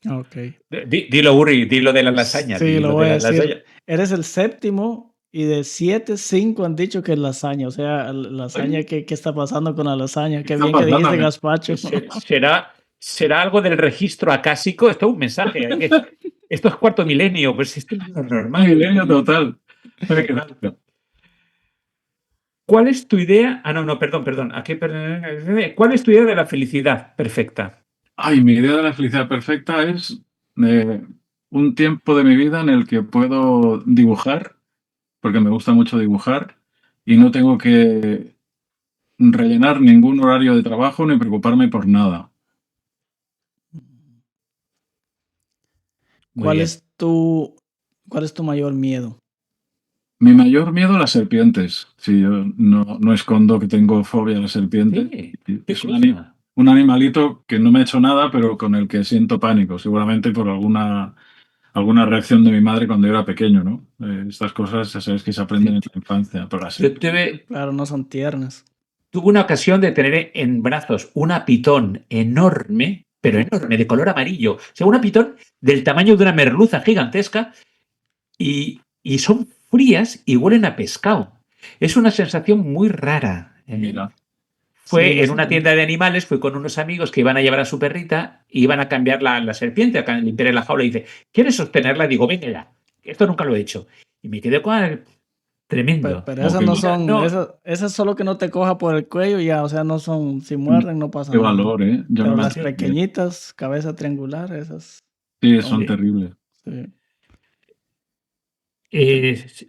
B: Okay.
C: Dilo, Uri, dilo de la lasaña.
B: Sí, lo voy a decir. Eres el séptimo y de 7, 5 han dicho que es lasaña. O sea, lasaña, ¿qué está pasando con la lasaña? Qué bien que dijiste gazpacho.
C: ¿Será algo del registro acásico? Esto es un mensaje. Esto es cuarto milenio, pues esto es normal.
D: Milenio total.
C: ¿Cuál es tu idea? Perdón. ¿Cuál es tu idea de la felicidad perfecta?
D: Mi idea de la felicidad perfecta es un tiempo de mi vida en el que puedo dibujar, porque me gusta mucho dibujar, y no tengo que rellenar ningún horario de trabajo ni preocuparme por nada.
B: ¿Cuál es tu mayor miedo?
D: Mi mayor miedo a las serpientes. Sí, yo no escondo que tengo fobia a las serpientes. Es un animalito que no me ha hecho nada, pero con el que siento pánico, seguramente por alguna reacción de mi madre cuando yo era pequeño, ¿no? Estas cosas ya sabes que se aprenden en la infancia.
B: Claro, no son tiernas.
C: Tuve una ocasión de tener en brazos una pitón enorme pero enorme, de color amarillo. O sea, una pitón del tamaño de una merluza gigantesca y son frías y huelen a pescado. Es una sensación muy rara.
D: Mira.
C: Fue
B: Sí,
C: en una tienda de animales, fui con unos amigos que iban a llevar a su perrita y iban a cambiar la serpiente, a limpiar la jaula y dice, ¿quieres sostenerla? Digo, venga ya, esto nunca lo he hecho. Y me quedé con el tremendo.
B: Pero esas
D: Ok.
B: no son,
C: No.
B: esas solo que no te coja por el cuello y ya, o sea, no son, si muerden no pasa
D: Qué
B: nada.
D: valor, ¿eh? Yo
B: Pero
D: no me
B: las
D: atrevo.
B: pequeñitas, cabeza triangular, esas,
D: Sí, son
C: Sí.
D: terribles.
B: sí.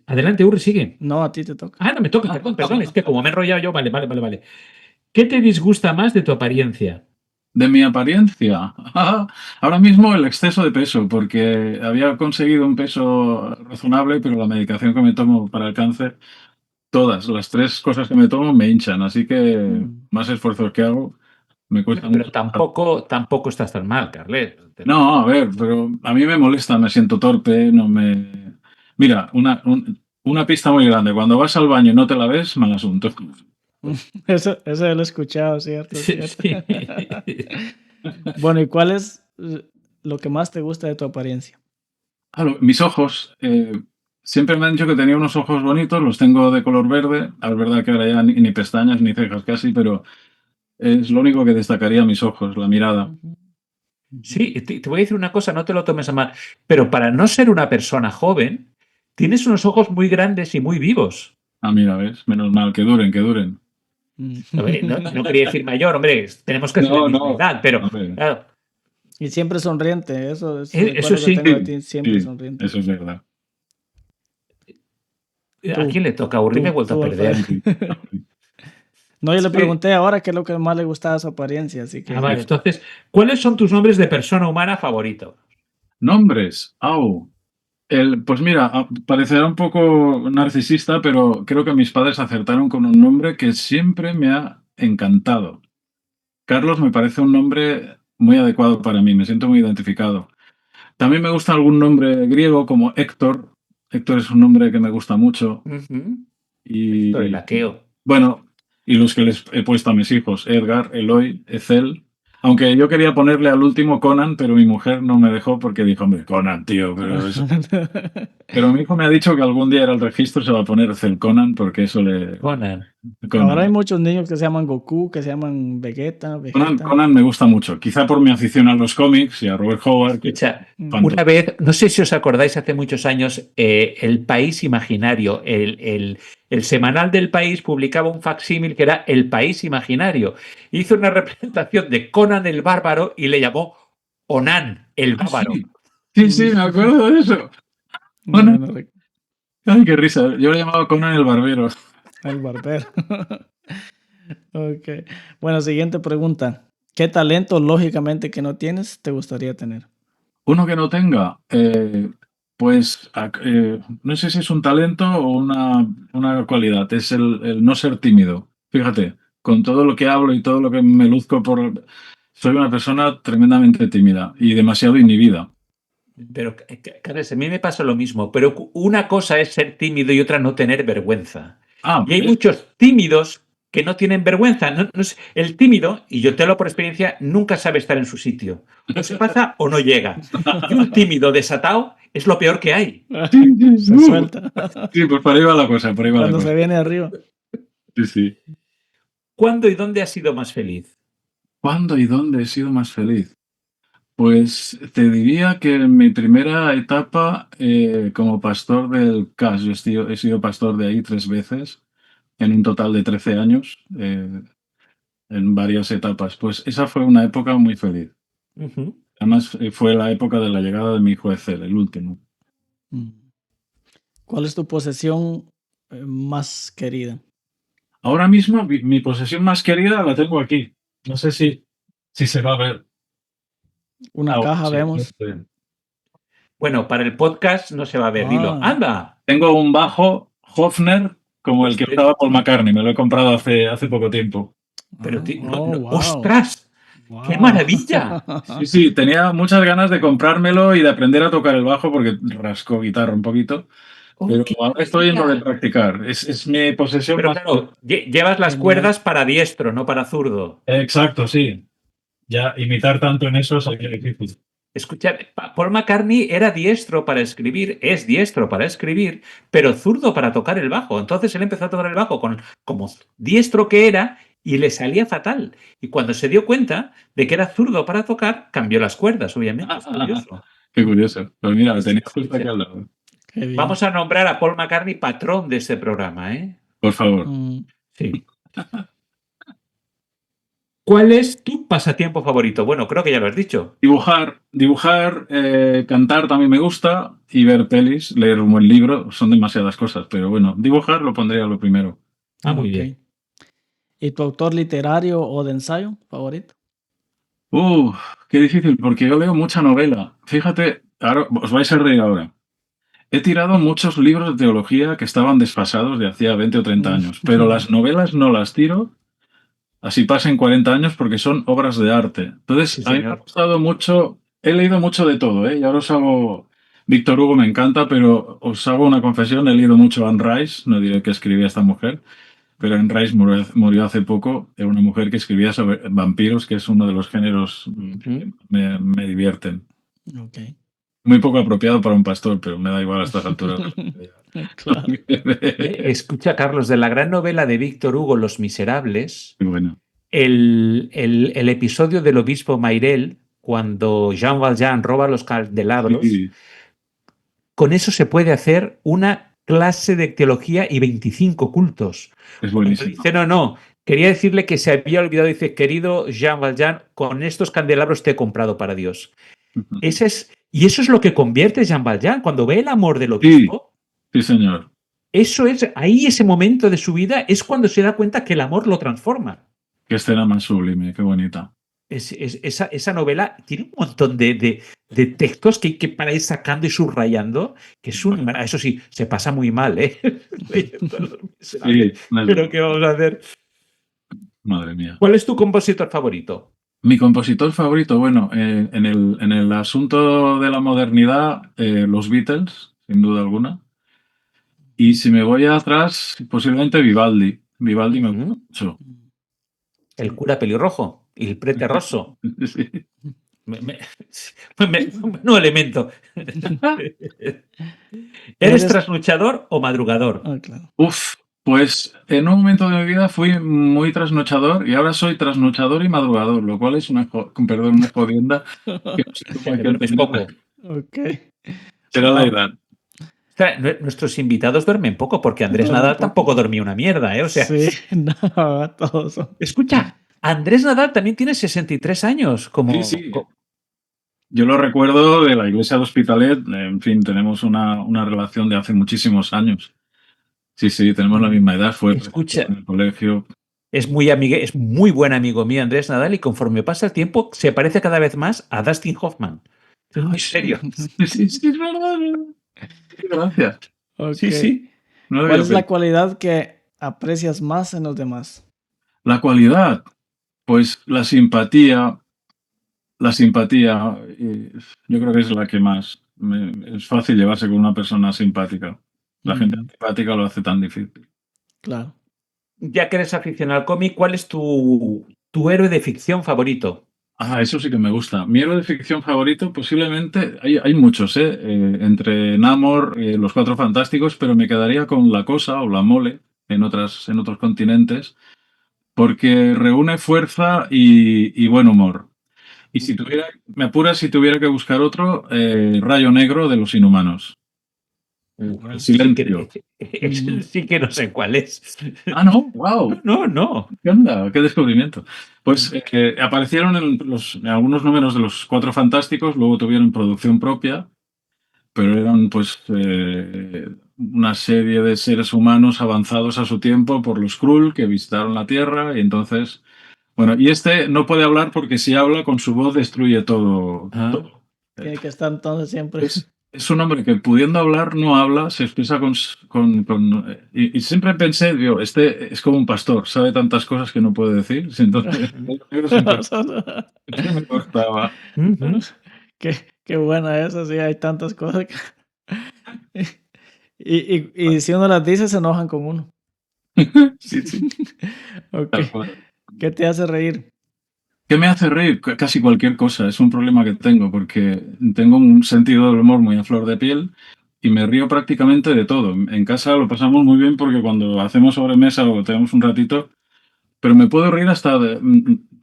C: Adelante, Uri, sigue.
B: No, a ti te toca.
C: Ah, no, me toca, perdón, es que como me he enrollado yo, vale. ¿Qué te disgusta más de tu apariencia?
D: De mi apariencia. Ahora mismo el exceso de peso, porque había conseguido un peso razonable, pero la medicación que me tomo para el cáncer, todas las 3 cosas que me tomo me hinchan, así que más esfuerzos que hago, me cuesta
C: Pero
D: mucho.
C: tampoco estás tan mal, Carles.
D: No, a ver, pero a mí me molesta, me siento torpe, no me... Mira, una pista muy grande, cuando vas al baño y no te la ves, mal asunto.
B: Eso lo he escuchado, ¿cierto?
C: Sí.
B: Bueno, ¿y cuál es lo que más te gusta de tu apariencia?
D: Mis ojos, siempre me han dicho que tenía unos ojos bonitos, los tengo de color verde. Es verdad que ahora ya ni pestañas ni cejas casi, pero es lo único que destacaría mis ojos, la mirada.
C: Sí, te voy a decir una cosa, no te lo tomes a mal, pero para no ser una persona joven, tienes unos ojos muy grandes y muy vivos.
D: Ah, mira, ves, menos mal, que duren, que duren.
C: A ver, no quería decir mayor, hombre, tenemos que ser de
D: No,
C: misma
D: no.
C: edad, pero
D: Hombre,
C: claro,
B: Y siempre sonriente, eso es
C: Eso
B: el recuerdo
C: sí.
B: que tengo de
D: sí,
B: ti, siempre
D: sí,
B: sonriente.
D: eso es verdad.
C: ¿a quién le toca? Uri me he vuelto a perder.
B: Alfredo. No, yo le
C: Sí.
B: pregunté ahora qué es lo que más le gustaba de su apariencia, así que...
C: Vale, entonces, ¿cuáles son tus nombres de persona humana favorito?
D: Nombres, au. Pues mira, parecerá un poco narcisista, pero creo que mis padres acertaron con un nombre que siempre me ha encantado. Carlos me parece un nombre muy adecuado para mí, me siento muy identificado. También me gusta algún nombre griego como Héctor. Héctor es un nombre que me gusta mucho.
C: Héctor el
D: Y
C: Aqueo.
D: bueno, y los que les he puesto a mis hijos, Edgar, Eloy, Ethel. Aunque yo quería ponerle al último Conan, pero mi mujer no me dejó porque dijo, hombre, Conan, tío, pero eso... Pero mi hijo me ha dicho que algún día era el registro se va a poner Ethel Conan porque eso le...
C: Conan.
D: Conan.
B: Ahora hay muchos niños que se llaman Goku, que se llaman Vegeta.
D: Conan me gusta mucho, quizá por mi afición a los cómics y a Robert Howard.
C: Escucha,
D: Fantástico.
C: una vez, no sé si os acordáis, hace muchos años, El País Imaginario, el semanal del País publicaba un facsímil que era El País Imaginario. Hizo una representación de Conan el Bárbaro y le llamó Onan el Bárbaro.
D: Sí, me acuerdo de eso.
B: No,
D: Ay, qué risa. Yo le llamaba Conan el Barbero.
B: el barbero. Ok. Bueno, siguiente pregunta. ¿Qué talento, lógicamente, que no tienes, te gustaría tener?
D: Uno que no tenga, pues no sé si es un talento o una cualidad, es el no ser tímido. Fíjate, con todo lo que hablo y todo lo que me luzco soy una persona tremendamente tímida y demasiado inhibida.
C: Pero, Carles, a mí me pasa lo mismo, pero una cosa es ser tímido y otra no tener vergüenza. Y hay muchos tímidos que no tienen vergüenza. El tímido, y yo te lo por experiencia, nunca sabe estar en su sitio. O se pasa o no llega. Y un tímido desatado es lo peor que hay.
B: Se suelta.
D: Sí, pues por ahí va la cosa, por ahí va la
B: Cuando
D: cosa.
B: se viene arriba.
D: Sí.
C: ¿Cuándo y dónde has sido más feliz?
D: ¿Cuándo y dónde he sido más feliz? Pues te diría que en mi primera etapa como pastor del CAS, yo he sido pastor de ahí 3 veces, en un total de 13 años, en varias etapas. Pues esa fue una época muy feliz. Además, fue la época de la llegada de mi hijo Ethel, el último.
B: ¿Cuál es tu posesión más querida?
D: Ahora mismo, mi posesión más querida la tengo aquí. No sé si se va a ver.
B: Una caja,
D: sí,
B: vemos.
C: Bueno, para el podcast no se va a ver. Dilo. ¡Anda!
D: Tengo un bajo Hofner como el que usaba Paul McCartney. Me lo he comprado hace poco tiempo.
C: Pero,
B: wow.
C: ¡ostras!
B: Wow.
C: ¡Qué maravilla!
D: Sí, tenía muchas ganas de comprármelo y de aprender a tocar el bajo porque rasco guitarra un poquito. Pero ahora estoy en lo de practicar. Es mi posesión
C: Pero
D: más...
C: claro, llevas las cuerdas para diestro, no para zurdo.
D: Exacto, sí. Ya imitar tanto en eso sería difícil.
C: Escucha, Paul McCartney era diestro para escribir, es diestro para escribir, pero zurdo para tocar el bajo. Entonces él empezó a tocar el bajo como diestro que era y le salía fatal. Y cuando se dio cuenta de que era zurdo para tocar, cambió las cuerdas, obviamente. Es curioso.
D: Qué curioso. Pues mira, lo tenía justo aquí al lado.
B: Qué bien.
C: Vamos a nombrar a Paul McCartney patrón de este programa, ¿eh?
D: Por favor.
C: Sí. ¿Cuál es tu pasatiempo favorito? Bueno, creo que ya lo has dicho.
D: Dibujar, cantar también me gusta y ver pelis, leer un buen libro, son demasiadas cosas, pero bueno, dibujar lo pondría lo primero.
C: Muy
B: Ok.
C: bien.
B: ¿Y tu autor literario o de ensayo favorito?
D: Qué difícil, porque yo leo mucha novela. Fíjate, ahora os vais a reír ahora. He tirado muchos libros de teología que estaban desfasados de hacía 20 o 30 años, pero las novelas no las tiro, así pasen 40 años, porque son obras de arte. Entonces,
C: Sí,
D: a mí me ha
C: señor.
D: gustado mucho, he leído mucho de todo, ¿eh? Y ahora os hago, Víctor Hugo me encanta, pero os hago una confesión, he leído mucho Anne Rice, no diré que escribía esta mujer, pero Anne Rice murió hace poco, era una mujer que escribía sobre vampiros, que es uno de los géneros que me divierten.
B: Ok.
D: Muy poco apropiado para un pastor, pero me da igual a estas alturas.
B: Claro.
C: Escucha, Carlos, de la gran novela de Víctor Hugo, Los Miserables,
D: Bueno,
C: el episodio del obispo Mairel, cuando Jean Valjean roba los candelabros,
D: sí,
C: con eso se puede hacer una clase de teología y 25 cultos.
D: es buenísimo.
C: Dice, no, quería decirle que se había olvidado, dice, querido Jean Valjean, con estos candelabros te he comprado para Dios. Y eso es lo que convierte a Jean Valjean, cuando ve el amor del obispo.
D: Sí, señor.
C: Eso es, ahí ese momento de su vida es cuando se da cuenta que el amor lo transforma.
D: Qué escena más sublime, qué bonita.
C: Esa novela tiene un montón de textos que hay que para ir sacando y subrayando, que es eso sí, se pasa muy mal, ¿eh?
D: Sí,
C: Pero ¿qué vamos a hacer?
D: madre mía.
C: ¿Cuál es tu compositor favorito?
D: Mi compositor favorito, bueno, en el asunto de la modernidad, los Beatles, sin duda alguna. Y si me voy atrás, posiblemente Vivaldi. Vivaldi me gusta mucho.
C: El cura pelirrojo, el prete rosso.
D: Sí.
C: No elemento. ¿Eres trasnochador o madrugador?
B: Claro.
D: Pues en un momento de mi vida fui muy trasnochador y ahora soy trasnochador y madrugador, lo cual es una jodienda que no sé cómo hay que
C: Duermes poco.
B: Ok.
D: Será la edad.
C: O sea, nuestros invitados duermen poco, porque Andrés Nadal tampoco dormía una mierda, ¿eh? O sea,
B: sí, no, todos son.
C: Escucha, Andrés Nadal también tiene 63 años.
D: Sí. Yo lo recuerdo de la iglesia de Hospitalet, en fin, tenemos una relación de hace muchísimos años. Sí, tenemos la misma edad, fue
C: Escucha,
D: en el colegio.
C: es muy buen amigo mío Andrés Nadal, y conforme pasa el tiempo se parece cada vez más a Dustin Hoffman. Es muy serio.
D: Sí, es verdad. Gracias.
B: Okay.
C: Sí.
D: No
B: ¿Cuál es la cualidad que aprecias más en los demás?
D: La cualidad, pues la simpatía. La simpatía, yo creo que es la que más. Es fácil llevarse con una persona simpática. La gente antipática lo hace tan difícil.
B: Claro.
C: Ya que eres aficionado al cómic, ¿cuál es tu héroe de ficción favorito?
D: Eso sí que me gusta. Mi héroe de ficción favorito, posiblemente, hay muchos, entre Namor, los Cuatro Fantásticos, pero me quedaría con La Cosa o La Mole en otros continentes, porque reúne fuerza y buen humor. Y me apuras si tuviera que buscar otro, Rayo Negro de los Inhumanos. El silencio.
C: Sí que no sé cuál es.
D: ¿No? ¡Wow!
C: No.
D: ¿Qué onda? ¡Qué descubrimiento! Pues aparecieron en algunos números de los Cuatro Fantásticos, luego tuvieron producción propia, pero eran pues una serie de seres humanos avanzados a su tiempo por los Skrull que visitaron la Tierra y entonces... Bueno, y este no puede hablar porque si habla con su voz destruye todo.
B: Tiene que estar entonces siempre.
D: Es un hombre que pudiendo hablar no habla, se expresa y siempre pensé, digo, este es como un pastor, sabe tantas cosas que no puede decir. Entonces, me costaba.
B: Qué buena esa, sí, hay tantas cosas que... y si uno las dice, se enojan con uno.
D: Sí.
B: Okay. ¿Qué te hace reír?
D: ¿Qué me hace reír? Casi cualquier cosa. Es un problema que tengo porque tengo un sentido del humor muy a flor de piel y me río prácticamente de todo. En casa lo pasamos muy bien porque cuando hacemos sobremesa o tenemos un ratito, pero me puedo reír hasta de...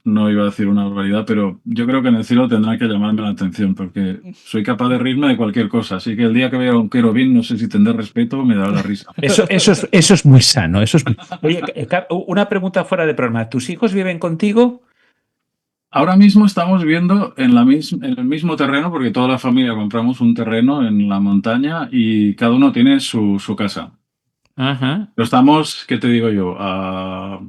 D: No iba a decir una barbaridad, pero yo creo que en el cielo tendrá que llamarme la atención porque soy capaz de reírme de cualquier cosa. Así que el día que vea un querubín, no sé si tendré respeto o me dará la risa.
C: Eso es muy sano. Oye, una pregunta fuera de programa. ¿Tus hijos viven contigo?
D: Ahora mismo estamos viviendo en en el mismo terreno porque toda la familia compramos un terreno en la montaña y cada uno tiene su casa.
C: Ajá.
D: Pero estamos, ¿qué te digo yo? A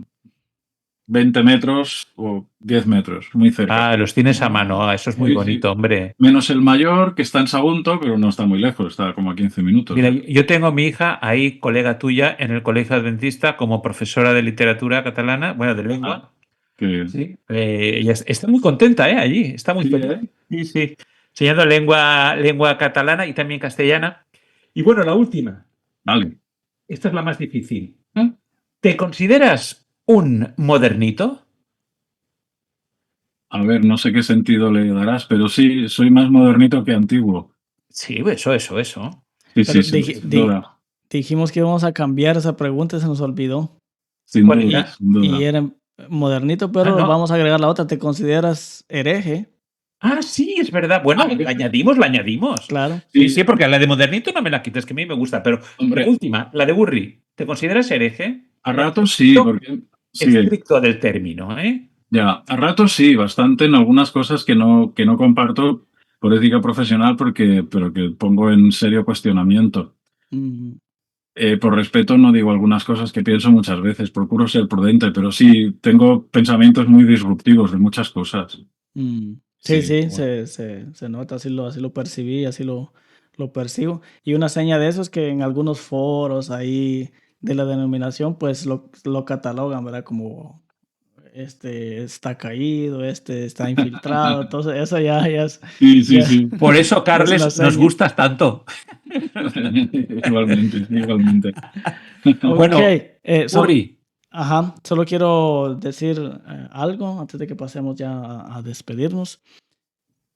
D: 20 metros o 10 metros, muy cerca.
C: Ah, los tienes a mano. Ah, eso es muy
D: Sí,
C: bonito,
D: sí.
C: hombre.
D: Menos el mayor, que está en Sagunto, pero no está muy lejos, está como a 15 minutos.
C: Mira, yo tengo a mi hija ahí, colega tuya, en el Colegio Adventista como profesora de literatura catalana, bueno, de lengua.
D: Ah, que,
C: Sí. Ella está muy contenta, allí. Está muy
D: sí,
C: feliz. Sí, sí. Enseñando lengua catalana y también castellana. Y bueno, la última.
D: vale.
C: Esta es la más difícil. ¿Te consideras un modernito?
D: A ver, no sé qué sentido le darás, pero sí, soy más modernito que antiguo.
C: Sí, eso.
D: Sí,
B: Pero
D: sí, sin duda.
B: dijimos que íbamos a cambiar esa pregunta y se nos olvidó.
D: Sin
C: ¿Cuál
D: duda,
C: era?
D: sin
B: Y
D: duda.
B: era modernito, pero
C: No.
B: vamos a agregar la otra. ¿Te consideras hereje?
C: Ah, sí, es verdad. Bueno, la añadimos.
B: Claro.
C: Sí, porque la de modernito no me la quites, que a mí me gusta. Pero
D: Hombre,
C: la última, la de Burri. ¿Te consideras hereje?
D: a ratos sí, porque sí,
C: Estricto del término, ¿eh?
D: ya, a ratos sí, bastante en algunas cosas que no comparto por ética profesional, pero que pongo en serio cuestionamiento.
B: Mm,
D: Por respeto no digo algunas cosas que pienso muchas veces, procuro ser prudente, pero sí tengo pensamientos muy disruptivos de muchas cosas.
B: mm. Sí,
D: Sí,
B: sí,
D: bueno.
B: se nota, así lo percibí, así lo percibo. Y una seña de eso es que en algunos foros ahí de la denominación, pues lo catalogan, ¿verdad? Como este está caído, este está infiltrado. Entonces, eso ya es,
D: Sí, sí,
B: ya,
D: sí.
C: Por eso,
B: ya es una
C: Carles, nos
B: seña.
C: gustas tanto.
D: Igualmente, igualmente.
B: Ok,
C: Bueno,
B: solo,
C: Burri,
B: ajá, solo quiero decir algo antes de que pasemos ya a despedirnos.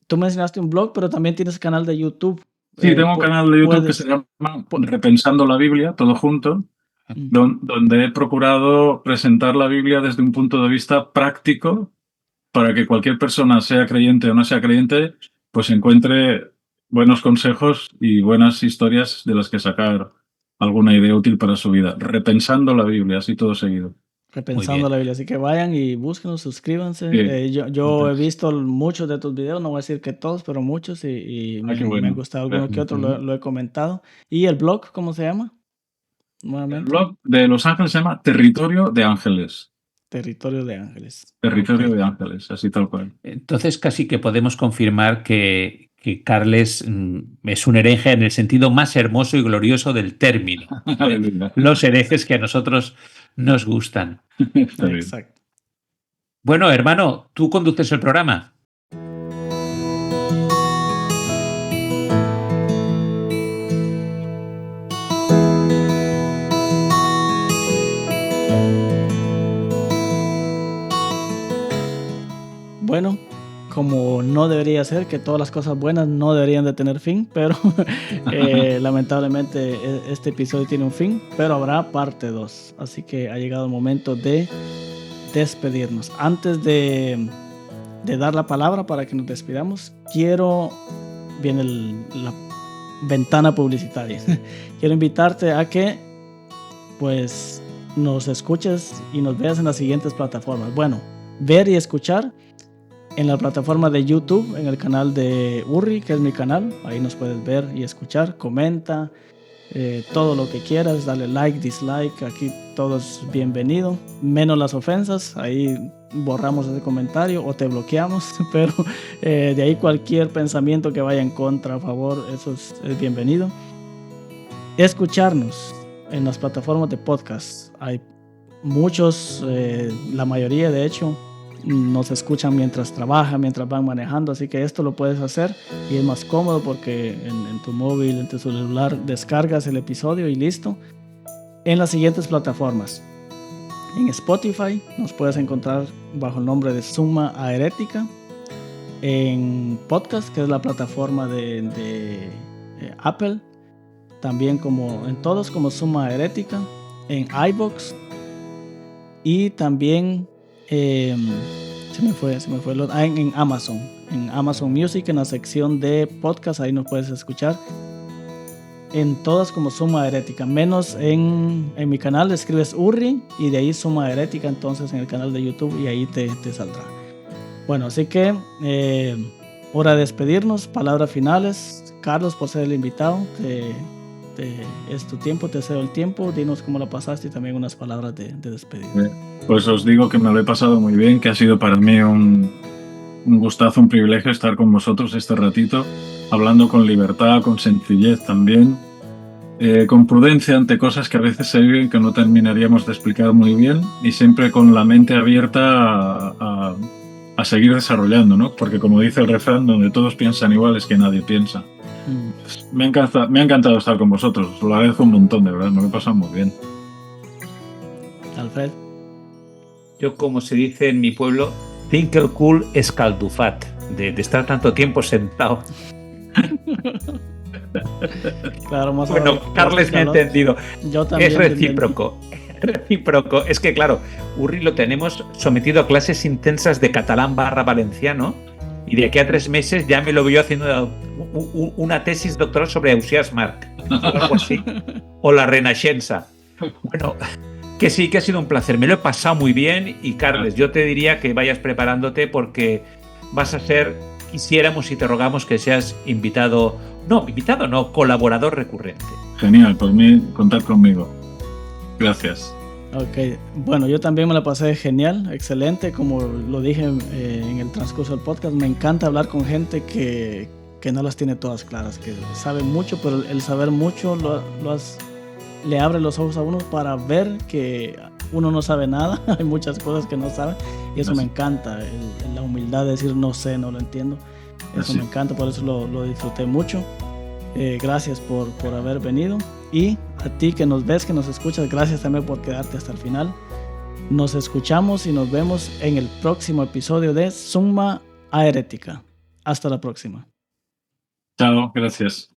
B: Tú mencionaste un blog, pero también tienes canal de YouTube.
D: Sí, tengo un canal de YouTube que se
B: Puedes.
D: llama
B: pu-
D: Repensando la Biblia, todo junto,
B: Mm,
D: donde he procurado presentar la Biblia desde un punto de vista práctico para que cualquier persona, sea creyente o no sea creyente, pues encuentre buenos consejos y buenas historias de las que sacar alguna idea útil para su vida. Repensando la Biblia, así todo seguido.
C: muy
B: Repensando
C: bien.
B: la Biblia. Así que vayan y búsquenos, suscríbanse.
D: Sí.
B: Yo he visto muchos de tus videos, no voy a decir que todos, pero muchos, y
D: Ah, qué
B: me han
D: bueno.
B: gustado alguno que
D: Gracias.
B: otro, lo he comentado. ¿Y el blog, cómo se llama?
D: El
B: Nuevamente,
D: blog de Los Ángeles se llama Territorio de Ángeles.
B: Territorio de Ángeles. Ok.
D: Territorio de Ángeles, así tal cual.
C: Entonces casi que podemos confirmar que Carles es un hereje en el sentido más hermoso y glorioso del término.
D: Aleluya.
C: Los herejes que a nosotros nos gustan.
D: Está bien.
B: Exacto.
C: Bueno, hermano, tú conduces el programa.
B: Bueno, como no debería ser, que todas las cosas buenas no deberían de tener fin, pero lamentablemente este episodio tiene un fin, pero habrá parte 2. Así que ha llegado el momento de despedirnos. Antes de dar la palabra para que nos despidamos, viene la ventana publicitaria. Quiero invitarte a que pues nos escuches y nos veas en las siguientes plataformas. Bueno, ver y escuchar en la plataforma de YouTube, en el canal de Urri, que es mi canal. Ahí nos puedes ver y escuchar. Comenta todo lo que quieras, dale like, dislike, aquí todo es bienvenido, menos las ofensas. Ahí borramos ese comentario o te bloqueamos, pero de ahí cualquier pensamiento que vaya en contra, a favor, eso es bienvenido. Escucharnos en las plataformas de podcast, hay muchos, la mayoría de hecho nos escuchan mientras trabajan, mientras van manejando, así que esto lo puedes hacer y es más cómodo porque en tu móvil, en tu celular descargas el episodio y listo. En las siguientes plataformas: En Spotify nos puedes encontrar bajo el nombre de Summa Aerética. En Podcast, que es la plataforma de Apple, también como en todos como Summa Aerética. En iVoox y también se me fue en Amazon Music, en la sección de podcast, ahí nos puedes escuchar. En todas como Summa Aerética, menos en mi canal escribes Urri y de ahí Summa Aerética, entonces en el canal de YouTube, y ahí te saldrá. Bueno, así que hora de despedirnos, palabras finales. Carlos, por ser el invitado, es tu tiempo, te cedo el tiempo. Dinos cómo la pasaste y también unas palabras de despedida.
D: Pues os digo que me lo he pasado muy bien, que ha sido para mí un gustazo, un privilegio estar con vosotros este ratito, hablando con libertad, con sencillez también, con prudencia ante cosas que a veces se viven que no terminaríamos de explicar muy bien, y siempre con la mente abierta a seguir desarrollando, ¿no? Porque como dice el refrán, donde todos piensan igual es que nadie piensa. Me ha encantado estar con vosotros, os lo agradezco un montón, de verdad, me lo he pasado muy bien.
B: Alfred.
C: Yo, como se dice en mi pueblo, think el cul escaldufat, de estar tanto tiempo sentado.
B: Claro, más
C: bueno, Carles me ha entendido.
B: Yo también.
C: Es recíproco. Recíproco. Es que, claro, Urri lo tenemos sometido a clases intensas de catalán / valenciano, y de aquí a 3 meses ya me lo veo haciendo una tesis doctoral sobre Ausiàs Marc, o algo así, o la Renaixença. Bueno, que sí, que ha sido un placer, me lo he pasado muy bien, y Carles, yo te diría que vayas preparándote porque vas a ser, quisiéramos y te rogamos que seas colaborador recurrente.
D: Genial, por mí, contad conmigo. Gracias.
B: Ok, bueno, yo también me la pasé genial, excelente, como lo dije en el transcurso del podcast, me encanta hablar con gente que no las tiene todas claras, que sabe mucho, pero el saber mucho le abre los ojos a uno para ver que uno no sabe nada, hay muchas cosas que no sabe, y eso me encanta, la humildad de decir no sé, no lo entiendo, eso me encanta, por eso lo disfruté mucho. Gracias por haber venido, y a ti que nos ves, que nos escuchas, gracias también por quedarte hasta el final. Nos escuchamos y nos vemos en el próximo episodio de Summa Aerética. Hasta la próxima.
D: Chao, gracias.